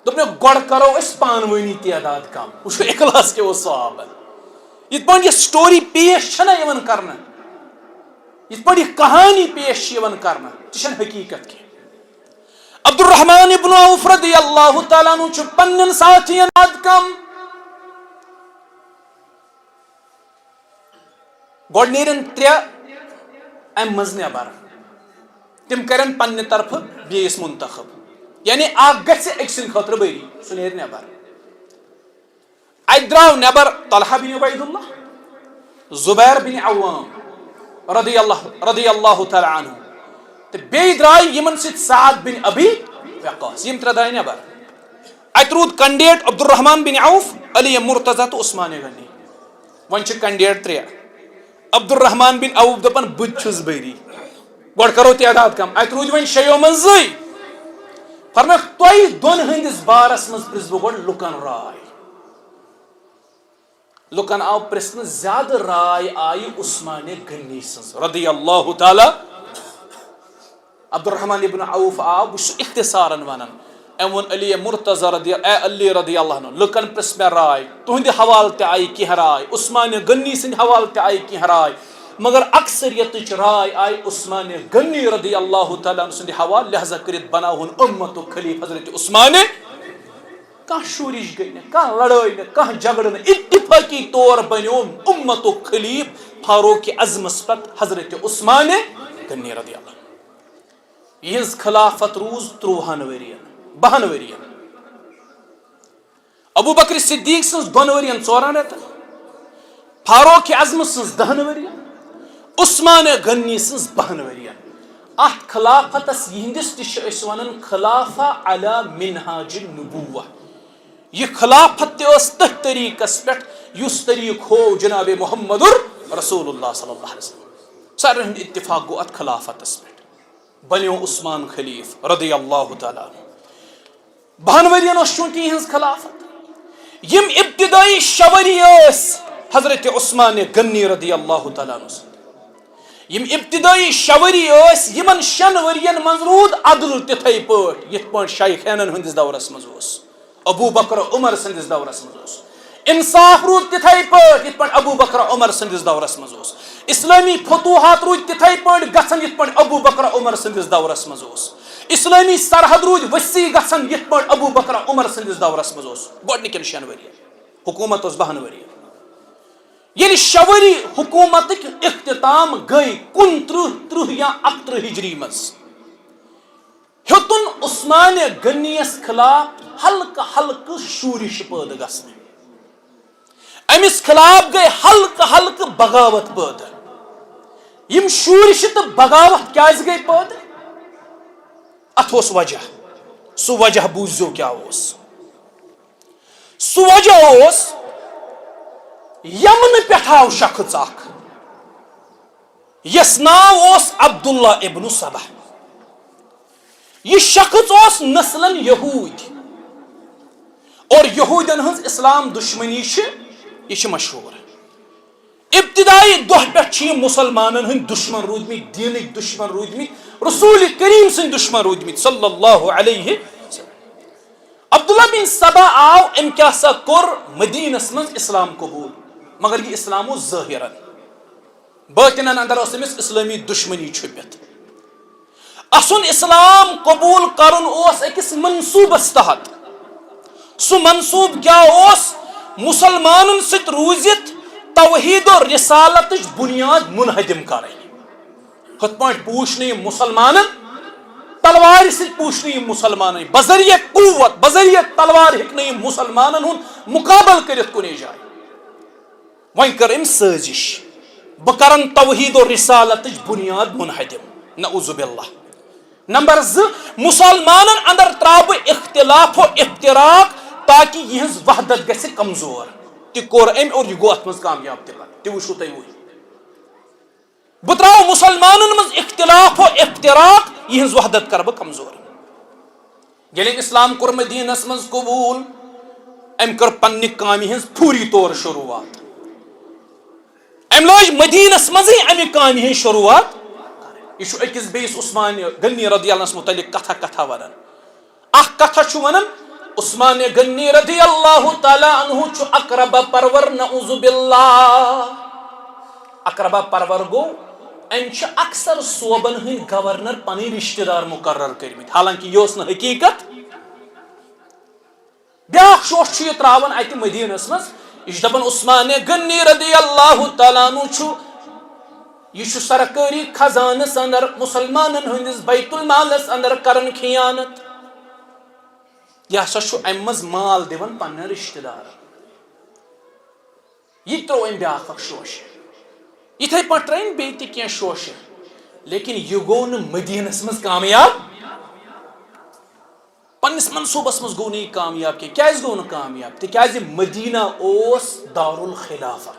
دپنے گوڑ کرو اس پانوانی تعداد کم. وچھو اخلاص کے وہ صحابہ. یہ پہ یہ سٹوری پیش چھنا یمن کرنا. یہ پہ یہ کہانی پیش یمن کرنا. یہ چھن حقیقت کی. عبد الرحمن ابن عوف رضی اللہ تعالیٰ عنہ چھو پنن ساتھین تعداد کم. گوڑ نیرن ترے ام مز نبر. تم کرن پنہ طرف بیس منتخب. یعنی اخ گژھِ أکۍ سٕنٛدِ خٲطرٕ بری سُہ نیرِ نبر. اتہِ درٛاو نبر طلحہ بن عبید اللہ, زبیر بن عوام رضی اللہ تعالیٰ عنہ, تو بیٚیہِ درٛاے یمن سۭتۍ سعد بن ابی وقاص. یم ترٛے درٛاے نبر. اتہِ روٗد کنڈیٹ عبد الرحمن بن عوف, علی مرتضی تو عثمان غنی. وۄنۍ چھِ کنڈیٹ ترٛے. عبد الرحمن بن عوف دپان بہٕ چھُس بری. گۄڈٕ کرو تعداد کم. اتہِ روٗدۍ وۄنۍ شیٚیو منٛز زٕے. فرمٲیکھ تۄہہِ دۄن ہٕنٛدِس بارس منٛز پرٛژھٕ بہٕ گۄڈٕ لُکن راے. لُکن آو پرٛژھنہٕ زیادٕ راے آیہِ عثمان غنی سٕنٛز رضی اللہ تعالیٰ. عبد الرحمن ابن عوف آو بہٕ چھُس اختصارن ونان. أمۍ ووٚن علی مرتضی علی رضی اللہ عنہ لُکن پرٛژھ مےٚ راے. تُہنٛدِ حوالہٕ تہِ آیہِ کینٛہہ راے, عثمان غنی سٕنٛدِ حوالہٕ تہِ آیہِ کینٛہہ راے, مگر اکثریتٕچ راے آیہِ عثمان غنی رضی اللہ تعالیٰ عنہ سٕنٛدِ حوالہٕ. لہذا کٔرِتھ بناوہون اُمتُک خلیف حضرت عثمان. کانٛہہ شورش گٔے نہٕ, کانٛہہ لڑٲے نہٕ, کانٛہہ جھگڑٕ نہٕ, اتفٲقی طور بنیو اُمتُک خلیف فاروق اعظمس پتہٕ حضرت عثمان غنی رضی اللہ عنہ. یہنٛز خلافت روٗز 30 ؤرین 12 ؤرین. ابو بکر صدیق سٕنٛز 2 ؤرین 4 رٮ۪تن, فاروق اعظم سٕنٛز 10 ؤرین, عثمان غنی سٕنٛز 12 ؤرین. اتھ خلافتس یہندس تہِ چھِ أسۍ ونان خلافہ علی منہاج النبوہ. یہ خلافت تہِ ٲس تٔتھۍ طریقس پٮ۪ٹھ یُس طریق ہوو جناب محمد رسول اللہ صلی اللہ علیہ وسلم. سارن ہُنٛد اتفاق گوٚو اتھ خلافتس پٮ۪ٹھ. بنیو عثمان خلیف رضی اللہ تعالیٰ عنہ. 12 ورین چونکہ یہنز خلافت یم ابتدائی شوری حضرت عثمان غنی رضی اللہ تعالیٰ عنہ یم ابتدائی شوری یمن 6 ورین من رود عدل تتھے پٲٹھۍ یتھ پٲٹھۍ شیخینن ہندس دورس مز ابو بکر عمر سندس دورس مز انصاف رود تتھے پٲٹھۍ یتھ پٲٹھۍ ابو بکر عمر سندس دورس مز اسلامی فتوحات رود تتھے پٲٹھۍ گژھن یتھ پٲٹھۍ ابو بکر عمر سندس دورس مز اسلامی سرحد رود وسیع گژھن یتھ پٲٹھۍ ابو بکر عمر سندس دورس مز گۄڈنِکٮ۪ن 6 ؤرین حکومت 12 ؤرین ییٚلہِ شوری حکومتک اختتام گئی 29 یا 31 ہجری مز ہیوٚتُن عثمان غنیَس خلاف ہلکہٕ ہلکہٕ شورش پٲدٕ گژھنہِ امس خلاف گئی ہلکہٕ ہلکہٕ بغاوت پٲدٕ یم شورش تہٕ بغاوت کیازِ گئی پٲدٕ اتھ اوس وجہ سُہ وجہ بوٗزِو کیٛاہ اوس سُہ وجہ اوس یمن پٮ۪ٹھ آو شخص اکھ یس ناو اوس عبداللہ ابن سبا یہ شخص اوس نسلن یہود اور یہودین ہنز اسلام دشمنی یہ مشہور ابتدائی دہ پہ مسلمانن ہند دشمن رودمت دینک دشمن رودمت رسول کریم سن دشمن رودمت صلی اللہ علیہ عبداللہ بن سبا آو ام کیا سا کور مدینس من اسلام قبول مگر یہ اسلام ظاہرا باطنن اندر امس اسلامی دشمنی چھپت اسن اسلام قبول کرن اوس اکس منصوبس تحت سو منصوب کیا اوس مسلمانن ست روزت توحید و رسالت بنیاد منہدم کریں ہت پٲٹھۍ پوچھ نہٕ مسلمانن تلوار ست پوچھ نہٕ مسلمان بذریعہ قوت بذریعہ تلوار ہیٚکہِ نہٕ مسلمانن ہُنٛد مقابل کٔرِتھ کُنہِ جایہِ وۄنۍ کٔر أمۍ سٲزش بہٕ کرن توحید و رسالت بنیاد منہدم نعوذ باللہ. نمبر 2 مسلمانن اندر تراو بہٕ اختلاف و افتراق تاکہ یہنز وحدت گژھِ کمزور تہِ کوٚر أمۍ اور یہ گوٚو اتھ منٛز کامیاب تہِ تہِ وٕچھو تُہۍ وٕنۍ بہٕ تراو مسلمانن منٛز اختلاف و افتراق یہنز وحدت کر بہٕ کمزور. ییٚلہِ أمۍ اسلام کوٚر مدینس منٛز قبول أمۍ کٔر پننہِ کامہِ ہٕنٛز فوری طور شروعات أمۍ لٲج مدینس منٛزٕے امہِ کامہِ ہٕنٛز شروعات یہ چھُ أکِس بیٚیِس عثمان غنی رضی اللہ عنہس متعلق کتھا ونان اکھ کتھا چھُ ونان عثمان غنی رضی اللہ تعالی عنہ چھُ اقربا پرور نعوذ باللہ اقربا پرور گو أمۍ چھِ اکثر صوبن ہٕنٛدۍ گورنر پنٕنۍ رشتہٕ دار مقرر کٔرمٕتۍ حالانکہ یہِ اوس نہٕ حقیقت. بیاکھ شوش چھُ یہِ تراوان اتہِ مدینس منٛز یہ چھُ دپان عثمان غنی رضی اللہ تعالیٰ عنہ چھُ یہ چھُ سرکٲری خزانس اندر مسلمانن ہندس بیت المالس اندر کرن خیانت یہ ہسا چھُ امہِ منٛز مال دِوان پننٮ۪ن رشتہٕ دارن یہ ترٛوو أمۍ بیاکھ اکھ شوشہِ یِتھے پٲٹھۍ ترٛٲے أمۍ بیٚیہِ تہِ کینٛہہ شوشہِ لیکن یہ گوٚو نہٕ مدینس منٛز کامیاب پننس منصوبس منٛز گوٚو نہٕ یہِ کامیاب کینٛہہ کیازِ گوٚو نہٕ کامیاب تِکیازِ مدینہ اوس دارالخلافہ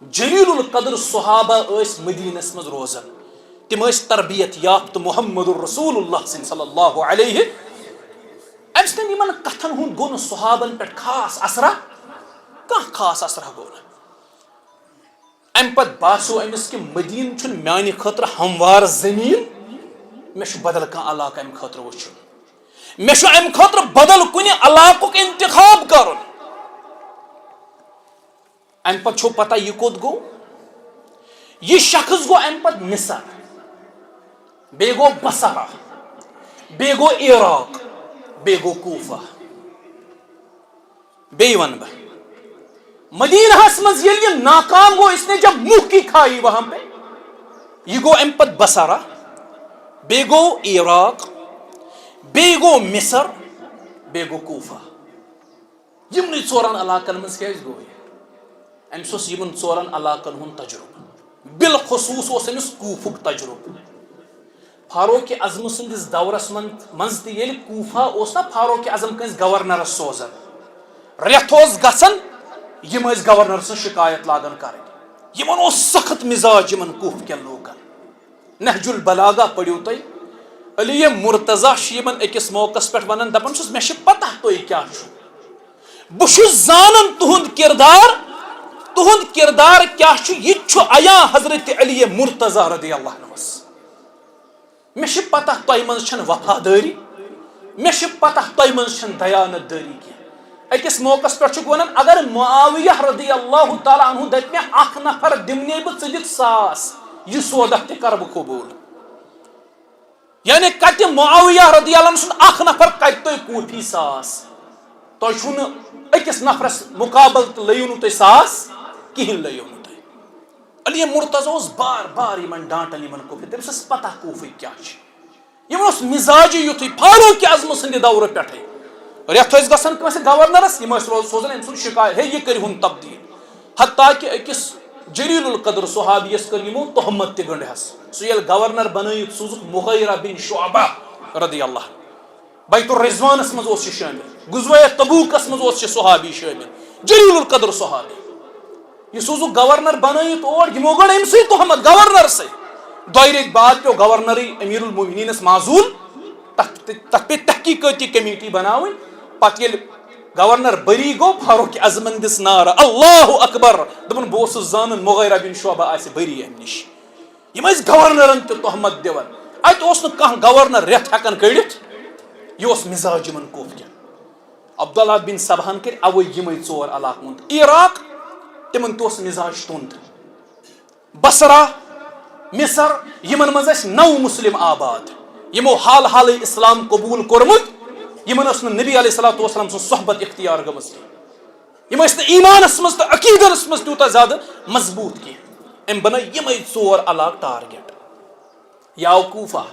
جلیل القدر صحابہ ٲسۍ مدینس منٛز روزان تِم ٲسۍ تربیت یافتہٕ محمد الرسول اللہ صلی اللہ علیہ امہِ سۭتۍ یِمن کتھن ہُنٛد گوٚو نہٕ صحابن پٮ۪ٹھ خاص اثرا کانٛہہ خاص اثرا گوٚو نہٕ امہِ پتہٕ باسیو أمِس کہِ مدیٖنہٕ چھُنہٕ میانہِ خٲطرٕ ہموار زٔمیٖن مےٚ چھُ بدل کانٛہہ علاقہٕ امہِ خٲطرٕ وٕچھُن مےٚ چھُ امہِ خٲطرٕ بدل کُنہِ علاقُک انتخاب کرُن. امہِ پتہٕ چھو پتہ یہِ کوٚت گوٚو یہِ شخص گوٚو امہِ پتہٕ مصر بیٚیہِ گوٚو بصرہ بیٚیہِ گوٚو عراق بیٚیہِ گوٚو کوفہ. بیٚیہِ ونہٕ بہٕ مدینہس منٛز ییٚلہِ یہِ ناکام گوٚو اس نے جب منہ کی کھائی وہاں پہ یہ گوٚو امہِ پتہٕ بصرہ بیٚیہِ گوٚو عراق بیٚیہِ گوٚو مصر بیٚیہِ گوٚو کوفہ. یِمنٕے 4 علاقن منٛز کیازِ گوٚو یہِ أمِس اوس یِمن 4 علاقن ہُنٛد تجربہٕ بالخصوٗص اوس أمِس کوفُک تجربہٕ. فاروق اعظم سٕنٛدِس دورس منٛز تہِ ییٚلہِ کوفہ اوس نا فاروق اعظم کٲنٛسہِ گورنرس سوزان رٮ۪تھ اوس گژھان یِم ٲسۍ گورنر سٕنٛز شکایت لاگان کرٕنۍ یِمن اوس سخت مزاج یِمن کوفہ کٮ۪ن لوٗکن. نہج البلاغہ پٔرِو تُہۍ علی مرتضی یمن أکس موقع پہ ونان دپان چھس مے چھ پتہ تُہۍ کیاہ چھو بہ چھس زانان تہند کردار کیاہ چھُ یہ چھُ عیاں حضرت علی مرتضی رضی اللہ عنہ مے چھ پتہ تۄہہِ منٛز چھنہٕ وفادٲری مے چھ پتہ تۄہہِ منٛز چھنہٕ دیانت دٲری کینٛہہ أکس موقع پہ چھُکھ ونان اگر معاویہ رضی اللہ تعالیٰ عنہ دپہِ مےٚ اکھ نفر دِمنے بہٕ ژٕ دِتھ 100 یہ سودہ تہِ کرٕ بہٕ قبوٗل یعنی کتہِ معاویہ رضی اللہ عنہ سُنٛد اکھ نفر کتہِ تۄہہِ کوٗفی 100 تۄہہِ چھُو نہٕ أکِس نفرس مقابل تہٕ لٔیِو نہٕ تُہۍ 100 کِہیٖنۍ لٔیِو نہٕ تُہۍ علی مرتضی اوس بار بار یمن ڈانٹان یمن کوٗفی تٔمِس ٲس پتہ کوٗفٕکۍ کیاہ چھِ یمن اوس مزاجی یُتھُے فاروق اعظم سٕنٛدِ دورٕ پٮ۪ٹھٕے رٮ۪تھ ٲسۍ گژھان کٲنٛسہِ گورنرس یِم ٲسۍ سوزان أمۍ سُنٛد شکایت ہے یہِ کٔرۍہُن تبدیٖل حتیٰ کہ أکِس جلیل القدر صحابیس کٔر یِمو تہمت تہِ گنڈہس سُہ ییٚلہِ گورنر بنٲیِتھ سوٗزُکھ مغیرہ بن شعبہ رضی اللہ بیت الرضوانس منٛز اوس یہِ شٲمِل غزوہ تبوکس منٛز اوس یہِ صحابی شٲمِل جلیل القدر صحابی یہ سوٗزُکھ گورنر بنٲیِتھ اور یِمو گٔڑ أمسٕے تہمت گورنرسٕے 2 رٮ۪تۍ بعد پیٚو گورنرٕے امیر المومنیٖنس معزوٗل تتھ پے تحقیقاتی کمیٹی بناوٕنۍ پتہٕ ییٚلہِ گورنر بری گوٚو فاروق اعظمن دِژ نعرٕ اللہ اکبر دوٚپُن بہٕ اوسُس زانان مغیرہ بن شعبہ آسہِ بری امہِ نِش یِم ٲسۍ گورنرن تہِ تہمت دِوان اتہِ اوس نہٕ کانٛہہ گورنر رٮ۪تھ ہٮ۪کان کٔڑِتھ یہِ اوس مزاج یِمن کوٗفکٮ۪ن عبداللہ بن سباہن کٔرۍ اَوَے یِمے 4 علاقہٕ مُنتہِر عراق تِمن تہِ اوس مزاج تُند بصرہ مصر یِمن منٛز ٲسۍ 9 مسلم آباد یِمو حال حالٕے اسلام قبوٗل کوٚرمُت یِمن ٲس نہٕ نبی علیہ الصلوۃ والسلام سٕنٛز صحبت اختیار گٔمٕژ کینٛہہ یِم ٲسۍ نہٕ ایٖمانس منٛز تہٕ عقیٖدس منٛز تیوٗتاہ زیادٕ مضبوٗط کینٛہہ أمۍ بنٲے یِمے 4 علاقہٕ ٹارگیٹ یہِ آو کوٗفہ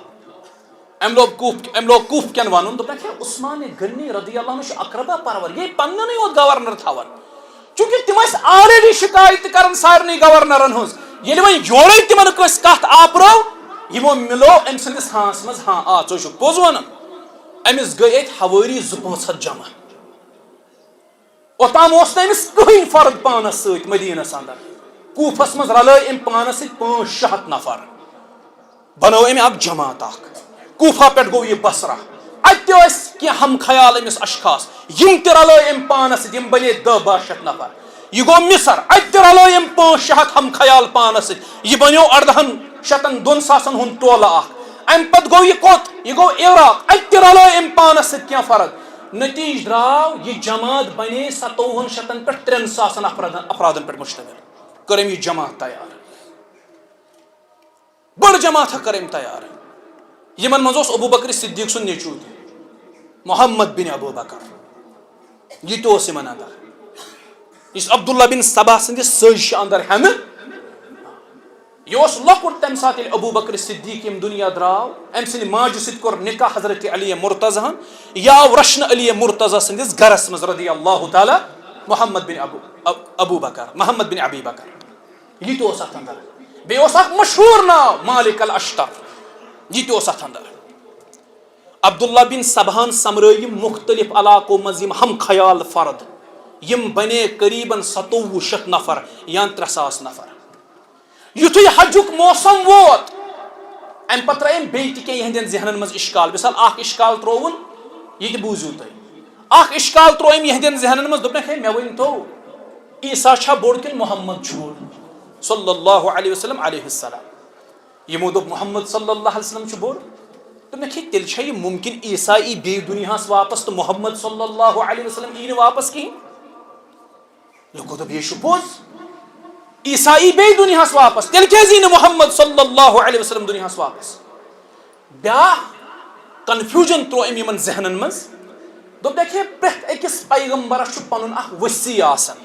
أمۍ لوگ کوٗفکٮ۪ن ونُن دوٚپکھ ہے عثمان غنی رضی اللہ عنہ چھُ اقربا پرور یہِ پننٮ۪نٕے یوت گورنر تھاوان چوٗنٛکہِ تِم ٲسۍ آلریڈی شکایت کران سارنٕے گورنرن ہٕنٛز ییٚلہِ وۄنۍ یورے تِمن کٲنٛسہِ کتھ آپرٲو یِمو مِلو أمۍ سٕنٛدِس ہاہس منٛز ہاں آ ژٕ چھُکھ پوٚز ونان أمِس گٔے اَتہِ حوٲری 200-500 جمع اوٚتام اوس نہٕ أمِس کٕہٕنۍ فرد پانس سۭتۍ مدیٖنس انٛدر کوٗفس منٛز رلٲے أمۍ پانس سۭتۍ 500-600 نفر بنٲو أمۍ اکھ جماعت اکھ کوٗفہ پٮ۪ٹھ گوٚو یہِ بصرہ اتہِ تہِ ٲسۍ کینٛہہ ہم خیال أمِس اشخاص یِم تہِ رلٲے أمۍ پانس سۭتۍ یِم بنے 10-12 نفر یہِ گوٚو مصر اتہِ تہِ رلٲے أمۍ 500-600 ہم خیال پانس سۭتۍ یہِ بنیو 1800-2,000 ہُنٛد ٹولہٕ اکھ امہِ پتہٕ گوٚو یہِ کوٚت یہِ گوٚو عراق اتہِ تہِ رلٲے أمۍ پانس سۭتۍ کینٛہہ فرد نتیٖجہٕ درٛاو یہِ جماعت بنے 5700 پٮ۪ٹھ 3,000 افرادن پٮ۪ٹھ مشتمل کٔر أمۍ یہِ جماعت تیار بٔڑ جماعتھا کٔر أمۍ تیار یِمن منٛز اوس ابوٗ بکر صدیٖق سُنٛد نیٚچوٗ تہِ محمد بن ابوٗ بکر یہِ تہِ اوس یِمن انٛدر یُس عبداللہ بن سبا سٕنٛدِس سٲزِ چھِ انٛدر ہٮ۪نہٕ یہِ اوس لۄکُٹ تمہِ ساتہٕ ییٚلہِ ابوٗ بکر صدیٖق ییٚمہِ دُنیا درٛاو أمۍ سٕنٛدِ ماجہِ سۭتۍ کوٚر نکاح حضرت علی مرتضی ہن یہِ آو رچھنہٕ علی مرتضی سٕنٛدِس گرس منٛز رضی اللہ تعالیٰ محمد بن ابوٗ بکر محمد بن ابی بکر یہِ تہِ اوس اتھ انٛدر بیٚیہِ اوس اکھ مشہوٗر ناو مالک الاشتر یہِ تہِ اوس اتھ انٛدر عبداللہ بن سبہن سمرٲے یِم مختلف علاقو منٛز یِم ہم خیال فرد یِم بنے قریباً 2700 نفر یا 3,000 نفر یُتھُے حجُک موسم ووت امہِ پتہٕ ترٛٲے أمۍ بیٚیہِ تہِ کینٛہہ یِہنٛدٮ۪ن ذہنن منٛز اِشکال مثال اکھ اِشکال ترٛووُن یہِ تہِ بوٗزِو تُہۍ اکھ اِشکال ترٛوو أمۍ یِہنٛدٮ۪ن ذہنن منٛز دوٚپنکھ ہے مےٚ ؤنۍتو عیٖسا چھا بوٚڑ کِنہٕ محمد چھُ بوٚڑ صلی اللہ علیہ وسلم علیہ السلام یِمو دوٚپ محمد صلی اللہ علیہ وسلم چھُ بوٚڑ دوٚپنکھ ہے تیٚلہِ چھا یہِ مُمکِن عیٖسا یی بیٚیہِ دُنیاہس واپس تہٕ محمد صلی اللہ علیہ وسلم یی نہٕ واپس کِہیٖنۍ لُکو دوٚپ یے چھُ پوٚز عیٖسا یی بیٚیہِ دُنیاہس واپس تیٚلہِ کیازِ یی نہٕ محمد صلی اللہ علیہ وسلم دُنیاہس واپس بیاکھ کنفیوٗجن ترٛوو أمۍ یِمن ذہنن منٛز دوٚپ دیکھے پرٛٮ۪تھ أکِس پیغمبرس چھُ پنُن اکھ ؤسیع آسان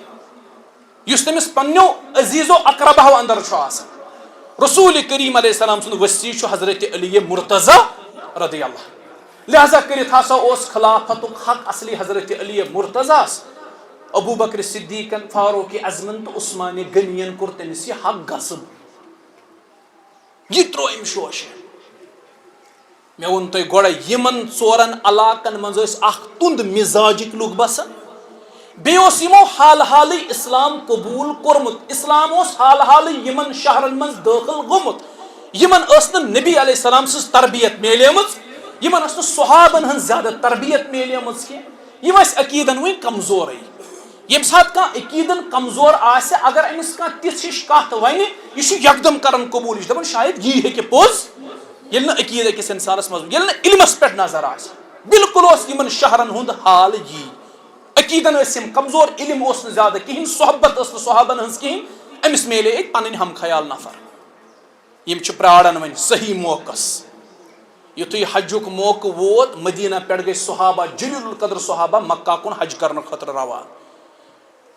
یُس تٔمِس پننیو عزیٖزو اقرباہو انٛدر چھُ آسان رسول کریم علیہ السلام سُنٛد ؤسیع چھُ حضرت علی مرتضی رضی اللہ لہذا کٔرِتھ ہسا اوس خلافتُک حق اصلی حضرت علی مرتضیٰس ابوٗ بکر صدیٖقن فاروق اعظمن تہٕ عثمان غنین کوٚر تٔمِس یہِ حق غصب یہِ ترٛوو أمۍ شوشہِ مےٚ ووٚن تۄہہِ گۄڈے یِمن 4 علاقن منٛز ٲسۍ اکھ تُند مِزاجِک لُکھ بسان بیٚیہِ اوس یِمو حال حالٕے اسلام قبوٗل کوٚرمُت اسلام اوس حال حالٕے یِمن شہرن منٛز دٲخل گوٚمُت یِمن ٲس نہٕ نبی علیہ السلام سٕنٛز تربیت میلیمٕژ یمن ٲس نہٕ صحابن ہٕنٛز زیادٕ تربیت میلیمٕژ کینٛہہ یِم ٲسۍ عقیٖدن وۄنۍ کمزورٕے ییٚمہِ ساتہٕ کانٛہہ عقیٖدن کمزور آسہِ اگر أمِس کانٛہہ تِژھ ہِش کتھ وَنہِ یہِ چھُ یکدم کران قبوٗل یہِ چھُ دپان شاید یی ہیٚکہِ پوٚز ییٚلہِ نہٕ عقیٖد أکِس انسانس منٛز ییٚلہِ نہٕ علمس پٮ۪ٹھ نظر آسہِ بالکل اوس یِمن شہرن ہُنٛد حال یی عقیٖدن ٲسۍ یِم کمزور علم اوس نہٕ زیادٕ کِہینۍ صحبت ٲس نہٕ صحابن ہٕنٛز کِہینۍ أمِس میلے ییٚتہِ پنٕنۍ ہم خیال نفر یِم چھِ پراران وۄنۍ صحیح موقعس یُتھُے حجُک موقعہٕ ووت مدیٖنہ پٮ۪ٹھ گٔے صحابہ جلیل القدر صحابہ مکہ کُن حج کرنہٕ خٲطرٕ روان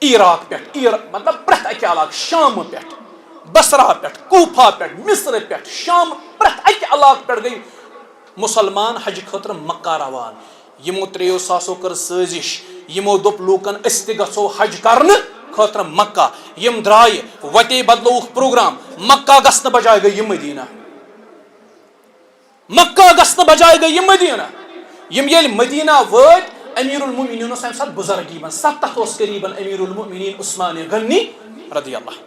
عراق پٮ۪ٹھ مطلب پرٛٮ۪تھ اَکہِ علاقہٕ شامہٕ پٮ۪ٹھ بصرہ پٮ۪ٹھ کوفہ پٮ۪ٹھ مصر پٮ۪ٹھ شام پرٛٮ۪تھ اَکہِ علاقہٕ پٮ۪ٹھ گٔے مُسلمان حجہِ خٲطرٕ مکہ روان یِمو 3 ساسو کٔر سٲزِش یِمو دوٚپ لوٗکن أسۍ تہِ گژھو حج کرنہٕ خٲطرٕ مکہ یِم درٛایہِ وتے بدلووُکھ پروگرام مکہ گژھنہٕ بجایہِ گٔے یِم مدیٖنہ مکہ گژھنہٕ بجایہِ گٔے یِم مدیٖنہ یِم ییٚلہِ مدیٖنہ وٲتۍ امیر المؤمنین اوس امہِ ساتہٕ بُزرگی منٛز 70 اوس قریٖبن امیر المؤمنین عثمان غنی رضی اللہ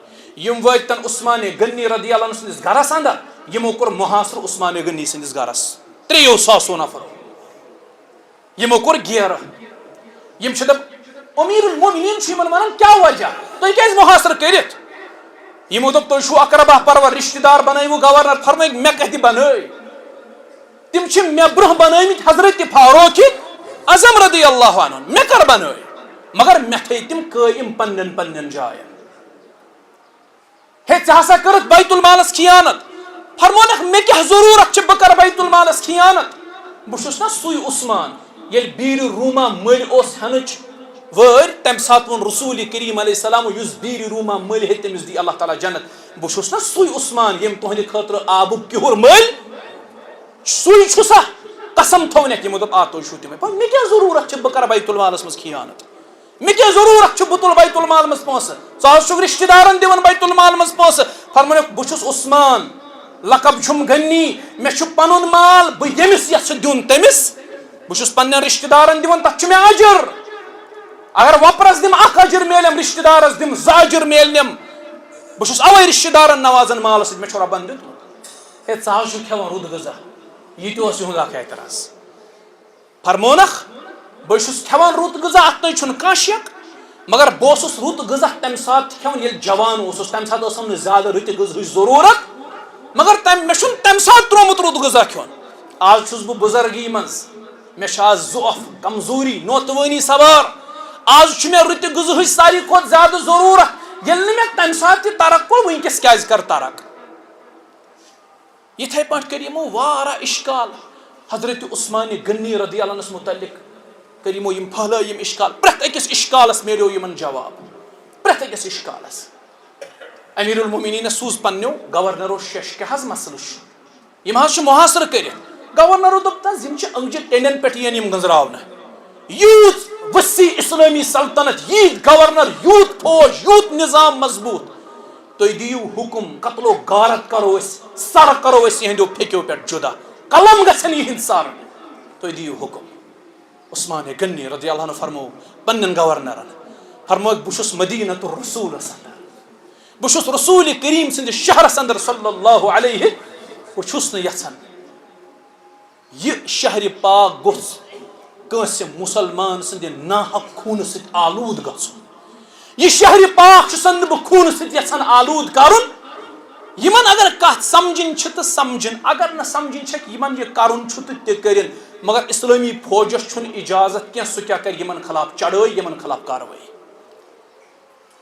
یِم وٲتۍ تن عثمان غنی رضی اللہ سٕنٛدِس گرس انٛدر یِمو کوٚر محاصرٕ عثمان غنی سٕنٛدِس گرس 3 ساسو نفرو یِمو کوٚر گیرٕ یِم چھِ دپ امیر المؤمنین چھُ یِمن ونان کیٛاہ وجہ تُہۍ کیٛازِ محاصرٕ کٔرِتھ یِمو دوٚپ تُہۍ چھُو اقربا پرور رشتہٕ دار بنٲیوٕ گورنر فرمٲیِکھ مےٚ کتہِ بنٲے تِم چھِ مےٚ برونٛہہ بنٲومٕتۍ حضرت فاروق اعظم رضی اللہ عنہ مےٚ کر بنٲے مگر مےٚ تھٲے تِم قٲیِم پننٮ۪ن جاین ہے ژےٚ ہسا کٔرٕتھ بیت المالس خیانت فرمونکھ مےٚ کیٛاہ ضروٗرت چھِ بہٕ کرٕ بیت المالس خیانت بہٕ چھُس نا سُے عثمان ییٚلہِ بیٖرِ روٗما مٔلۍ اوس ہٮ۪نٕچ وٲرۍ تمہِ ساتہٕ ووٚن رسوٗلِ کریٖم علیہ السلام یُس بیٖرِ روٗما مٔلۍ ہیٚتہِ تٔمِس دی اللہ تعالیٰ جنت بہٕ چھُس نا سُے عثمان ییٚمۍ تُہنٛدِ خٲطرٕ آبُک کیُہُر مٔلۍ سُے چھُسا قسم تھونیکھ یِمو دوٚپ آ تُہۍ چھُو تِمے مےٚ کیٛاہ ضروٗرت چھِ بہٕ کرٕ بیت المالس منٛز خیانت مےٚ کیٛاہ ضروٗرت چھُ بہٕ تُلہٕ بیت المال منٛز پونٛسہٕ ژٕ حظ چھُکھ رشتہٕ دارن دِوان بیت المال منٛز پونٛسہٕ فرمونکھ بہٕ چھُس عثمان لقب چھُم غنی مےٚ چھُ پنُن مال بہٕ ییٚمِس یژھٕ دیُن تٔمِس بہٕ چھُس پننٮ۪ن رشتہٕ دارن دِوان تتھ چھُ مےٚ اجر اگر وۄپرس دِمہٕ 1 اجر میلیم رشتہٕ دارس دِمہٕ 2 اجر میلنیم بہٕ چھُس اوے رشتہٕ دارن نوازان مالس سۭتۍ مےٚ چھُ رۄبن دیُتمُت ہے ژٕ حظ چھُکھ کھٮ۪وان رُت غذا یہِ تہِ اوس یِہُنٛد اکھ اعتراض فرمونکھ بہٕ چھُس کھٮ۪وان رُت غذا اتھ نَے چھُنہٕ کانٛہہ شک مگر بہٕ اوسُس رُت غذا تمہِ ساتہٕ کھٮ۪وان ییٚلہِ جوان اوسُس تمہِ ساتہٕ ٲسٕم نہٕ زیادٕ رٕتہِ غذہٕچ ضروٗرت مگر مےٚ چھُنہٕ تمہِ ساتہٕ ترومُت رُت غذا کھیوٚن آز چھُس بہٕ بُزرگی منٛز مےٚ چھِ آز ضعف کمزوری نوتوٲنی سوار آز چھُ مےٚ رٕتہِ غذہٕچ ساروی کھۄتہٕ زیادٕ ضروٗرت ییٚلہِ نہٕ مےٚ تمہِ ساتہٕ تہِ ترق کوٚر وٕنکیٚس کیازِ کر ترق یِتھے پٲٹھۍ کٔرۍ یِمو واریاہ اِشکال حضرت عثمان غنی رضی اللہ عنس متعلق کٔرۍ یِمو یِم پھہلٲے یِم اِشکال پرٛٮ۪تھ أکِس اِشکالس میلیو یِمن جواب پرٛٮ۪تھ أکِس اِشکالس امیر المؤمنیٖنس سوٗز پننیو گورنرو شش کیٛاہ حظ مسلہٕ چھُ یِم حظ چھِ محاصرٕ کٔرِتھ گورنرو دوٚپ تس یِم چھِ أنٛگجہِ ٹیٚنڈٮ۪ن پٮ۪ٹھ یِن یِم گنٛزراونہٕ یوٗت ؤسیع اسلٲمی سلطنت ییٖتۍ گورنر یوٗت فوج یوٗت نظام مضبوٗط تُہۍ دِیِو حُکم قتلو غارت کرو أسۍ سر کرو أسۍ یِہنٛدیو پھیٚکیو پٮ۪ٹھ جُدا قلم گژھن یِہنٛدۍ سر تُہۍ دِیِو حُکم عثمان غنی رضی اللہ عنہ فرمو پننٮ۪ن گورنرن فرموکھ بہٕ چھُس مدیٖنۃ الرسوٗلس انٛدر بہٕ چھُس رسوٗلِ کریٖم سٕنٛدِس شہرس انٛدر صلی اللہ علیہ بہٕ چھُس نہٕ یژھان یہِ شہرِ پاک گوٚژھ کٲنٛسہِ مُسلمان سٕنٛدِ ناحق خوٗنہٕ سۭتۍ آلوٗد گژھُن یہِ شہرِ پاک چھُسن نہٕ بہٕ خوٗنہٕ سۭتۍ یژھان آلوٗد کرُن یِمن اگر کتھ سمجھِنۍ چھِ تہٕ سمجھِنۍ اگر نہٕ سمجھِنۍ چھکھ یِمن یہِ کرُن چھُ تہٕ تہِ کٔرِنۍ مگر اسلٲمی فوجس چھُنہٕ اجازت کینٛہہ سُہ کیٛاہ کرِ یِمن خلاف چڑٲے یِمن خلاف کاروٲیی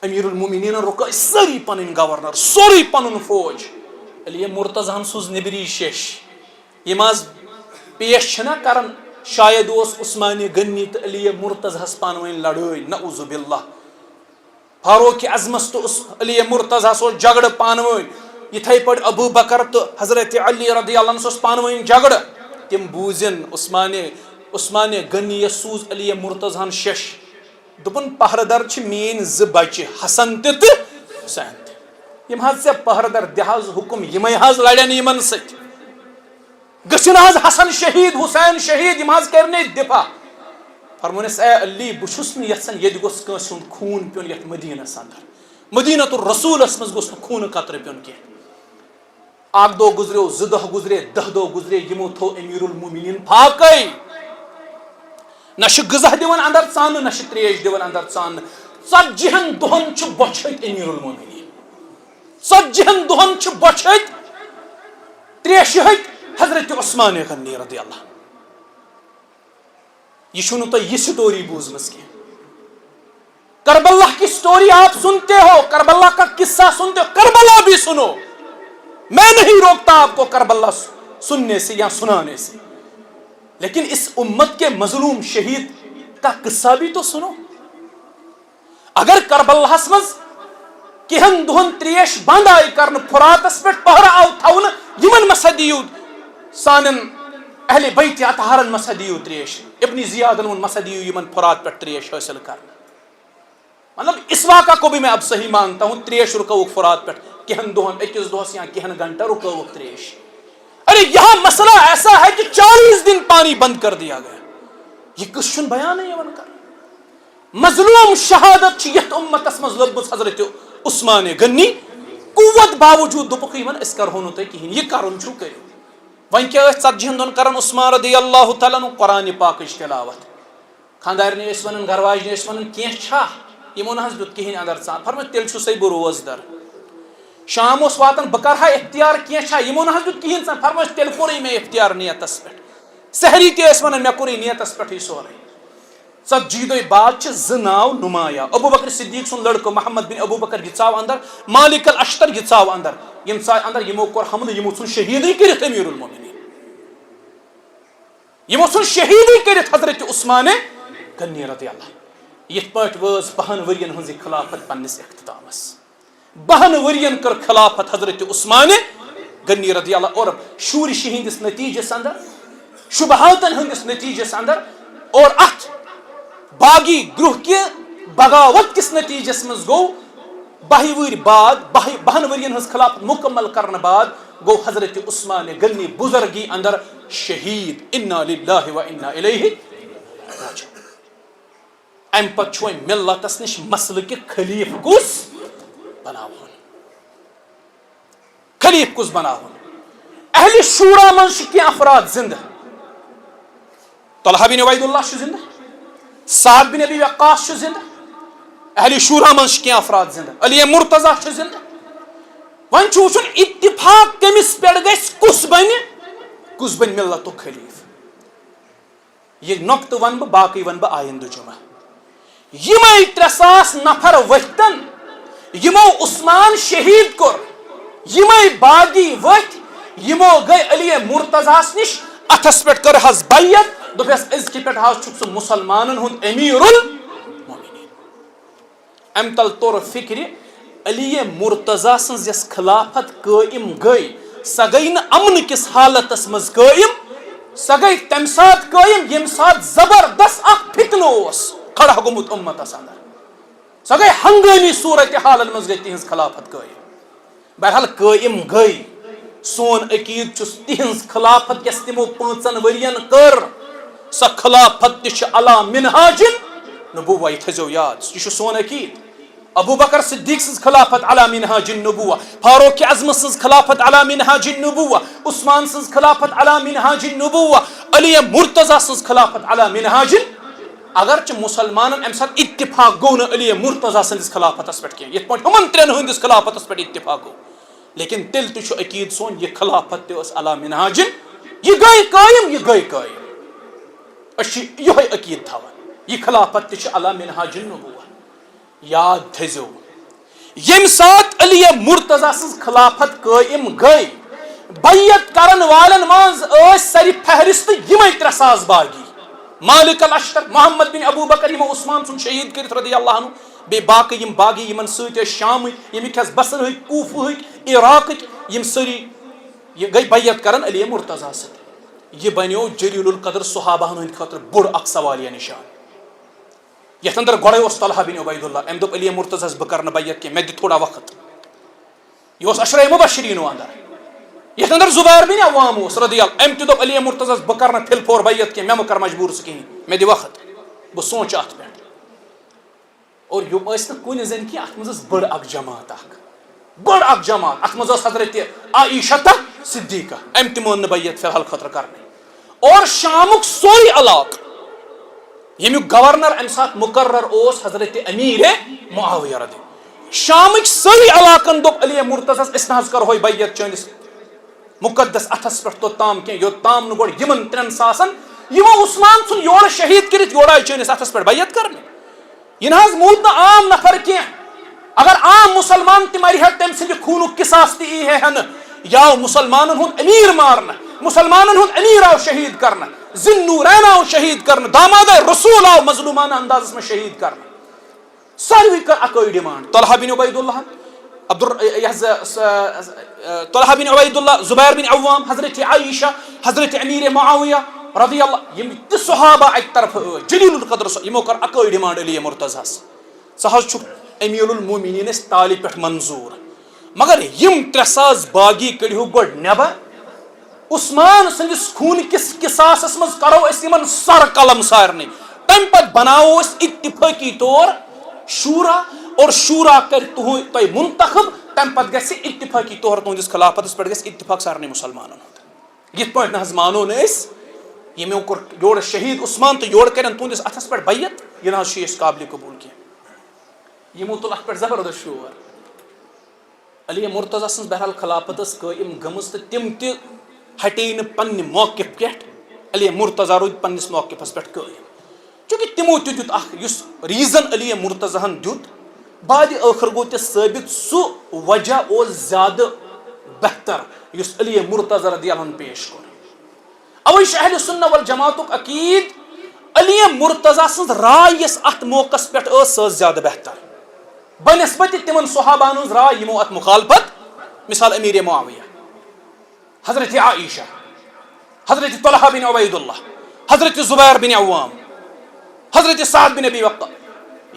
امیر المؤمنیٖنن رُکٲے سٲری پنٕنۍ گورنر سورُے پنُن فوج علی مرتضیٰ سوٗز نیبری شش یِم حظ پیش چھِنہ کران شاید اوس عثمان غنی تہٕ علی مرتضیٰ پانہٕ ؤنۍ لڑٲے نعوذ باللہ فاروق اعظمس تہٕ علی مرتضیٰ اوس جگڑٕ پانہٕ ؤنۍ یِتھے پٲٹھۍ ابوٗ بکر تہٕ حضرت علی رضی اللہ عنہ اوس پانہٕ ؤنۍ جگڑٕ تِم بوٗزِن عثمان غنی یس سوٗز علی مرتضیٰ ہن شش دوٚپُن پہرٕ در چھِ میٲنۍ 2 بچہِ حسن تہِ تہٕ حُسین تہِ یِم حظ ژےٚ پہرٕ در دِ حظ حُکم یِمے حظ لڑن یِمن سۭتۍ گٔژھِنۍ حظ حسن شہیٖد حُسین شہیٖد یِم حظ کرن ییٚتہِ دِفاع فرمونس اے علی بہٕ چھُس نہٕ یژھان ییٚتہِ گوٚژھ کٲنٛسہِ ہُنٛد خوٗن پیوٚن یتھ مدیٖنس انٛدر مدیٖنۃ الرسوٗلس منٛز گوٚژھ نہٕ خوٗنہٕ قطرٕ پیوٚن کینٛہہ اک دو گزریو زٕ دۄہ گزرے 10 دۄہ گزرے یمو تھو امیر المومنین پھاکے نہ چھ غذا دِوان اندر ژانہٕ نہ چھ تریش دِوان اندر ژانہٕ 40 دۄہن چھ بۄچھِتھ امیر المومنین 40 دۄہن چھ بۄچھِتھ تریشہِ ہٕتۍ حضرت عثمان غنی رضی اللہ یہ چھو تو یہ سٹوری بوزمس کی کربلا کی سٹوری آپ سنتے ہو کربلا کا قصہ سنتے ہو کربلا بھی سنو میں نہیں روکتا آپ کو کربلا سننے سے یا سنانے سے لیکن اس امت کے مظلوم شہید کا قصہ بھی تو سنو اگر کربلاہس مز کہن دہن تریش بند آئی کرن فراتس پہ پہرا آو تھون یمن مسا دیو سانن اہل بیت اطہارن مسا دیو تریش ابن زیادن من مسا دیو یمن فرات پہ تریش حاصل کرنا مطلب اس واقعہ کو بھی میں اب صحیح مانتا ہوں تریش رکوک فرات پہ کہن دہن اکس دہس یا کہن گھنٹہ رکوک تریش ارے یہاں مسئلہ ایسا ہے کہ 40 دن پانی بند کر دیا گیا یہ کشن بیان ہے یمن کر مظلوم شہادت یت امتس مز لبس حضرت عثمان غنی قوت باوجود دپک یمن اس کرہو نہ کہین یہ کرن چھو کرو ون کیا 40 دن کرن عثمان رضی اللہ تعالیٰ عنہ قرآن پاکش تلاوت خاندارنی اس ونن گھرواجنی اس ونن کینہ چھا یمو نہ دیت کہین اندر ژان فرمت تیل چھو سی بہ روزدر شام اس واتن بہ کرہا اختیار کینہ چھا یمو نہ دیت کہین ژان فرمت تیل کوری میں اختیار نیتس پہ سحری تہ اس ونن میں کوری نیتس پہ سورے 40 دۄہ بعد چھ زٕ ناو نمایاں ابو بکر صدیق سن لڑکہ محمد بن ابو بکر یہ ژاو اندر مالک الاشتر یہ ژاو اندر یم ژاو اندر یمو کور حملہ یمو ژھن شہیدی کرت امیر المومنین یمو ژھن شہیدی کرت حضرت عثمان غنی رضی اللہ یت پٲٹھۍ وٲژ 10 ؤرین ہنز خلافت پننس اختتامس 10 ؤرین کر خلافت حضرت عثمان غنی رضی اللہ اور شورش ہندس نتیجس اندر شبہاتن ہندس نتیجس اندر اور ات باغی گروہ کے بغاوت کس نتیجس مز گو 12 ؤری بعد 12 ؤرین ہز خلافت مکمل کرنے بعد گو حضرت عثمان غنی بزرگی اندر شہید انا للہ و انا الیہ راجعون ام پت چھو ملتس نش مسئلہ کہ خلیف کس بناون خلیف کس بناون اہل شورا من کی افراد زندہ طلحہ بن عبید اللہ چھ زندہ سعد بن ابی وقاص چھ زندہ اہل شورا من کی افراد زندہ علی مرتضی چھ زندہ ون چھو وچھن اتفاق کمس پیڑ گژھِ کس بن ملت خلیف یہ نقطہ ون بہ باقی ون بہ آئندہ جمعہ یمے 300 نفر ورتن یمو عثمان شہید کور یمے باغی ورت یمو گئی علی مرتضیٰ نش اتھس پہ کر حس بیعت دپس ازکہ پہ حس چھ مسلمانن ہند امیر المومنین ام تل طور فکر علی مرتضیٰ سنز یس خلافت قائم گئی سہ گئی نہ امن کس حالتس مز قائم سہ گئی تم سات قائم یم سات زبردست اخ فتنہ اس کھڑا گومت امتس اندر سہ گئی ہنگامی صورت حالن مز گئی تہذ خلافت قائم بہرحال قائم گئی سون عقید چھ تہذ خلافت یس تمو 5 ورین کر سہ خلافت تہ علی منہاج نبوہ یہ تھزو یاد یہ سون عقید ابو بکر صدیق سز خلافت علی منہاج النبوہ فاروق اعظم سز خلافت علی منہاج النبوہ عثمان سز خلافت علی منہاج النبوہ علی مرتضیٰ سز خلافت علی منہاج اگرچہ مسلمانن ام سات اتفاق گو نہ علی مرتضیٰ سندس خلافتس پہ کی یہ پہ ہمن 3 ہندس خلافتس پہ اتفاق گو لیکن تیل تہ عقید سون یہ خلافت تہ علی منہاج یہ گئی قائم اچھ یہ عقید تھاون یہ خلافت تہ علی منہاج النبوہ یاد تھزو یم سات علی مرتضیٰ سز خلافت قائم گئی بیعت کرن والن ماز سری فہرست یمے 300 باغی مالک الاشتر محمد بن ابو بکر یم عثمان سن شہید کرت رضی اللہ عنہ بے باقی یم باغی یمن ست شام یمک بصر کوفہ عراق یم سری یہ گئی بیعت کرن علی مرتضیٰ ست یہ بنیو جلیل القدر صحابہ ہند خاطر بڑ اک سوالیہ نشان یتھ اندر گوڑے اس طلحہ بن عبید اللہ ام دپ علی مرتضیٰ بہ کرن بیعت کی میں دی تھوڑا وقت یہ عشرہ مبشرین اندر یتھ اندر زبیر بن عوام رضی اللہ ام تہ دپ علی مرتضیٰ بہ کرن پھل پھور بیعت کی میں مکر مجبور سکین میں دی وقت بہ سوچ ات پہ اور یم اس نہ کن زن کی ات مز بڑ اک جماعت اک بڑ اخ جماعت ات مز حضرت عائشہ صدیقہ ام تہ مون بیت فی الحال خطر کرنے اور شامک سوری علاقہ یمیک گورنر ام سات مقرر اوس حضرت امیر معاویہ رضی شامک سوری علاقن دپ علی مرتضی اس نہ کرو بیت چٲنِس مقدس اتھس پہ توتام کی یوتام نو گۄڈٕ یمن 3 ساسن یمو عثمان سن یور شہید کرت یور آئی چٲنِس اتھس پہ بیت کرنے یہ نہ موٗد نہ عام نفر کی اگر عام مسلمان تہ مرِ تم سند خونک قصاص تہ ای ہے یا مسلمانن ہند امیر مارنا مسلمانن ہند امیر آو شہید کرنا ذی نورین آو شہید کرنا داماد رسول آو مظلومانہ انداز میں شہید کرنا ساروی کر اکوئی ڈیمانڈ طلحہ بن عبید اللہ طلحہ بن عبید اللہ زبیر بن عوام حضرت عائشہ حضرت امیر معاویہ رضی اللہ یم تہ صحابہ اک طرف جلیل القدر یمو کر اکوئی ڈیمانڈ علی مرتضی سہ حظ امیر المومنین اس تالی پہ منظور مگر یم 3 ساس باغی کڑیو گۄڈٕ نٮ۪بر عثمان سندس خون کس قصاصس مز کرو اس یمن سر قلم سارنی تم پت بناو اس اتفاقی طور شورا اور شورا کر تہ منتخب تم پت گژھِ اتفاقی طور تہندس خلافتس پہ گژھِ اتفاق سارنی مسلمانن ہند یت پٲٹھۍ نہ حظ مانو نہ أسۍ یمو کوٚر یور شہید عثمان تو یور کرن تہندس اتھس پہ بیت یہ نہ چھ قابل قبول کینٛہہ یمو تل ات پہ زبردست شور علی مرتضی سن بہرحال خلافتس قائم گمز تو تم تہ ہٹے نہ پنہ موقف پہ علی مرتضی رود پنس موقفس پہ قائم چونکہ تمو تہ دیت اخ یس ریزن علی مرتضی ہن دیت بعد ٲخر گوٚو تہِ ثٲبت سُہ وجہ اوس زیادٕ بہتر یس علی مرتضی رضی اللہ عنہ پیش کوٚر اوے چھُ اہل سنہ والجماعتُک عقید علی مرتضی سٕنٛز راے یس اتھ موقعس پہ ٲس سۄ ٲس زیادٕ بہتر بنسبت تمن صحابان ہٕنٛز راے یمو ات مخالفت مثال امیر معاویہ حضرت عائشہ حضرت طلحہ بن عبید اللہ حضرت زبیر بن عوام حضرت سعد بن ابی وقاص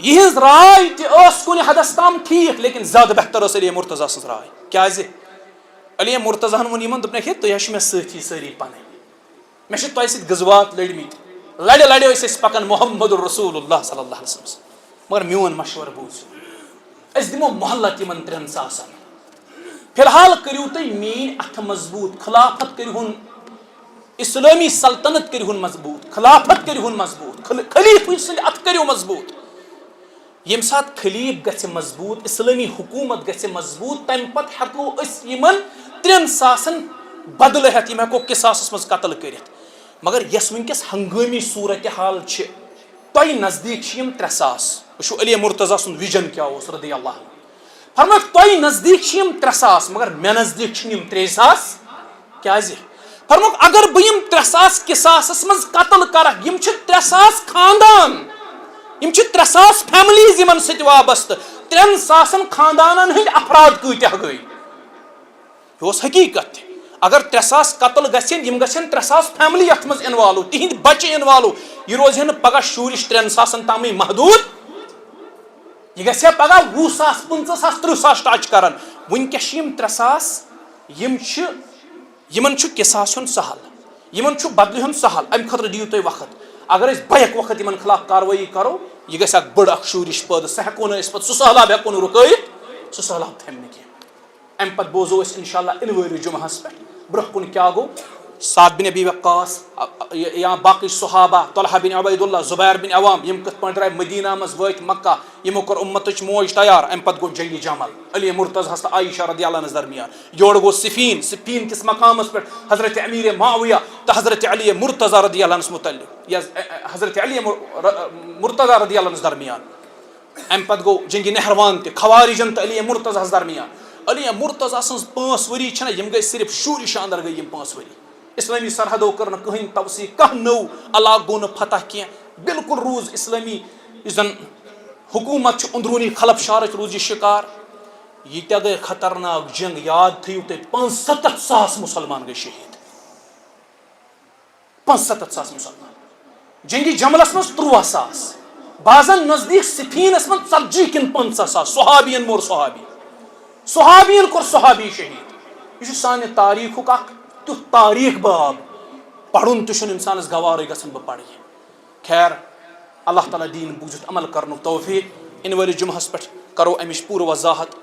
یہنز رائے تہ ٲس کُنہِ حدس تام ٹھیک لیکن زیادٕ بہتر ٲس علی مرتضی سٕنٛز رائے کیازِ علی مرتضی ہن ووٚن یمن دوٚپنکھ ہے تُہۍ حظ چھِو مےٚ سٲتھی سٲری پنٕنۍ مےٚ چھِ تۄہہِ سۭتۍ غزوات لٔڑمٕتۍ لڑِ لڑِ ٲسۍ أسۍ پکان محمد رسول اللہ صلی اللہ علیہ وسلم مگر میون مشورٕ بوٗزِو أسۍ دِمو مہلت یمن 3 ساسن فی الحال کٔرِو تُہۍ میٲنۍ اتھٕ مضبوط خلافت کٔرِہُن اسلامی سلطنت کٔرِہُن مضبوط خلافت کٔرِہُن مضبوط خلیفہ سٕنٛدۍ اتھٕ کٔرِو مضبوط یم سات خلیف گژھِ مضبوط اسلامی حکومت گژھِ مضبوط تمہ پتہٕ ہیکو أسۍ یمن 3 ساسن بدلہٕ ہیتھ یم ہیکو قصاصس مز قتل کٔرِتھ مگر یس ونکس ہنگٲمی صورت حال چھ تۄہہِ نزدیک چھ یم 3 ساس وٕچھو علی مرتضی سُنٛد وِجن کیاہ اوس رضی اللہ عنہ فرمٲیکھ تۄہہِ نزدیک چھ یم 3 ساس مگر مےٚ نزدیک چھ یم 3 ساس کیازِ فرمٲیکھ اگر بہٕ یم 3 ساس قصاصس مز قتل کرکھ یم چھ 3 ساس خاندان یم چھ 3 ساس فیملیز یمن سۭتۍ وابستہٕ 3 ساسن خاندانن ہٕنٛدۍ افراد کۭتیاہ گٔے یہ اوس حقیقت اگر 3 ساس قتل گژھن یم گژھن 3 ساس فیملی اتھ مز انوالو تہند بچہ انوالو یہ روزِ نہٕ پگہ شورش 3 ساسن تامٕے محدود یہ گژھِ پگہ 20 ساس 15 ساس 30 ساس ٹچ کران ونکس یم 3 ساس یمن چھُ قصاص ہُن سہل یمن چھُ بدلہِ ہُن سہل امہ خٲطرٕ دِیِو تُہۍ وقت اگر أسۍ بیک وقت یمن خلاف کاروٲیی کرو یہ گژھِ اکھ بٔڑ اکھ شورش پٲدٕ سُہ ہیکو نہٕ أسۍ پتہٕ سُہ سہلاب ہیکو نہٕ رُکٲیِتھ سُہ سہلاب تھمہِ نہٕ کینٛہہ امہ پتہٕ بوزو أسۍ انشاءاللہ اِنہٕ وٲلِس جُمعہس پٮ۪ٹھ برونٛہہ کُن کیاہ گوٚو سعد بن ابی وقاص یا باقی صحابہ طلحہ بن عبید اللہ زبیر بن عوام یم کتھ پٲٹھۍ درٛاے مدینہ مز وٲتۍ مکہ یمو کوٚر اُمتٕچ موج تیار امہ پتہٕ گوٚو جنگِ جمل علی مرتضیٰ تہٕ عائشہ رضی اللہ عنہس درمیان یورٕ گوٚو صفین کِس مقامس پٮ۪ٹھ حضرت امیر معاویہ تہٕ حضرت علی مرتضیٰ رضی اللہ عنہس متعلق یا حضرت علی مرتضیٰ رضی اللہ عنہس درمیان امہ پتہٕ گوٚو جنگِ نہروان تہِ خوارجن تہٕ علی مرتضیٰ درمیان علی مرتضیٰ سٕنٛز 5 ؤری چھنہ یم گٔے صرف شورش اندر گٔے یم 5 ؤری اسلامی سرحدو کر نہٕ کٕہٕنۍ توسیع کانٛہہ نوٚو علاقہٕ گوٚو نہٕ فتح کینٛہہ بالکل روٗز اسلامی یُس زن حکوٗمت چھُ اندروٗنی خلفشارٕچ روٗز یہِ شکار ییٖتیاہ گٔے خطرناک جنگ یاد تھٲیِو تُہۍ 75 ساس مسلمان گٔے شہید 75 ساس مسلمان جنگِ جملس منٛز 13 ساس بعضن نزدیک صفینس منٛز 40 کِنہٕ 50 ساس صحابین مور صحابین کوٚر صحابی شہید یہ چھُ سانہِ تاریخُک اکھ تیُتھ تاریخ باب پرُن تہِ چھُنہٕ انسانس گوارٕے گژھان بہٕ پرٕ یہِ خیر اللہ تعالیٰ دیٖن بوٗزِتھ عمل کرنُک توفیٖق اِنہٕ وٲلِس جُمعہس پٮ۪ٹھ کرو امِچ پوٗرٕ وضاحت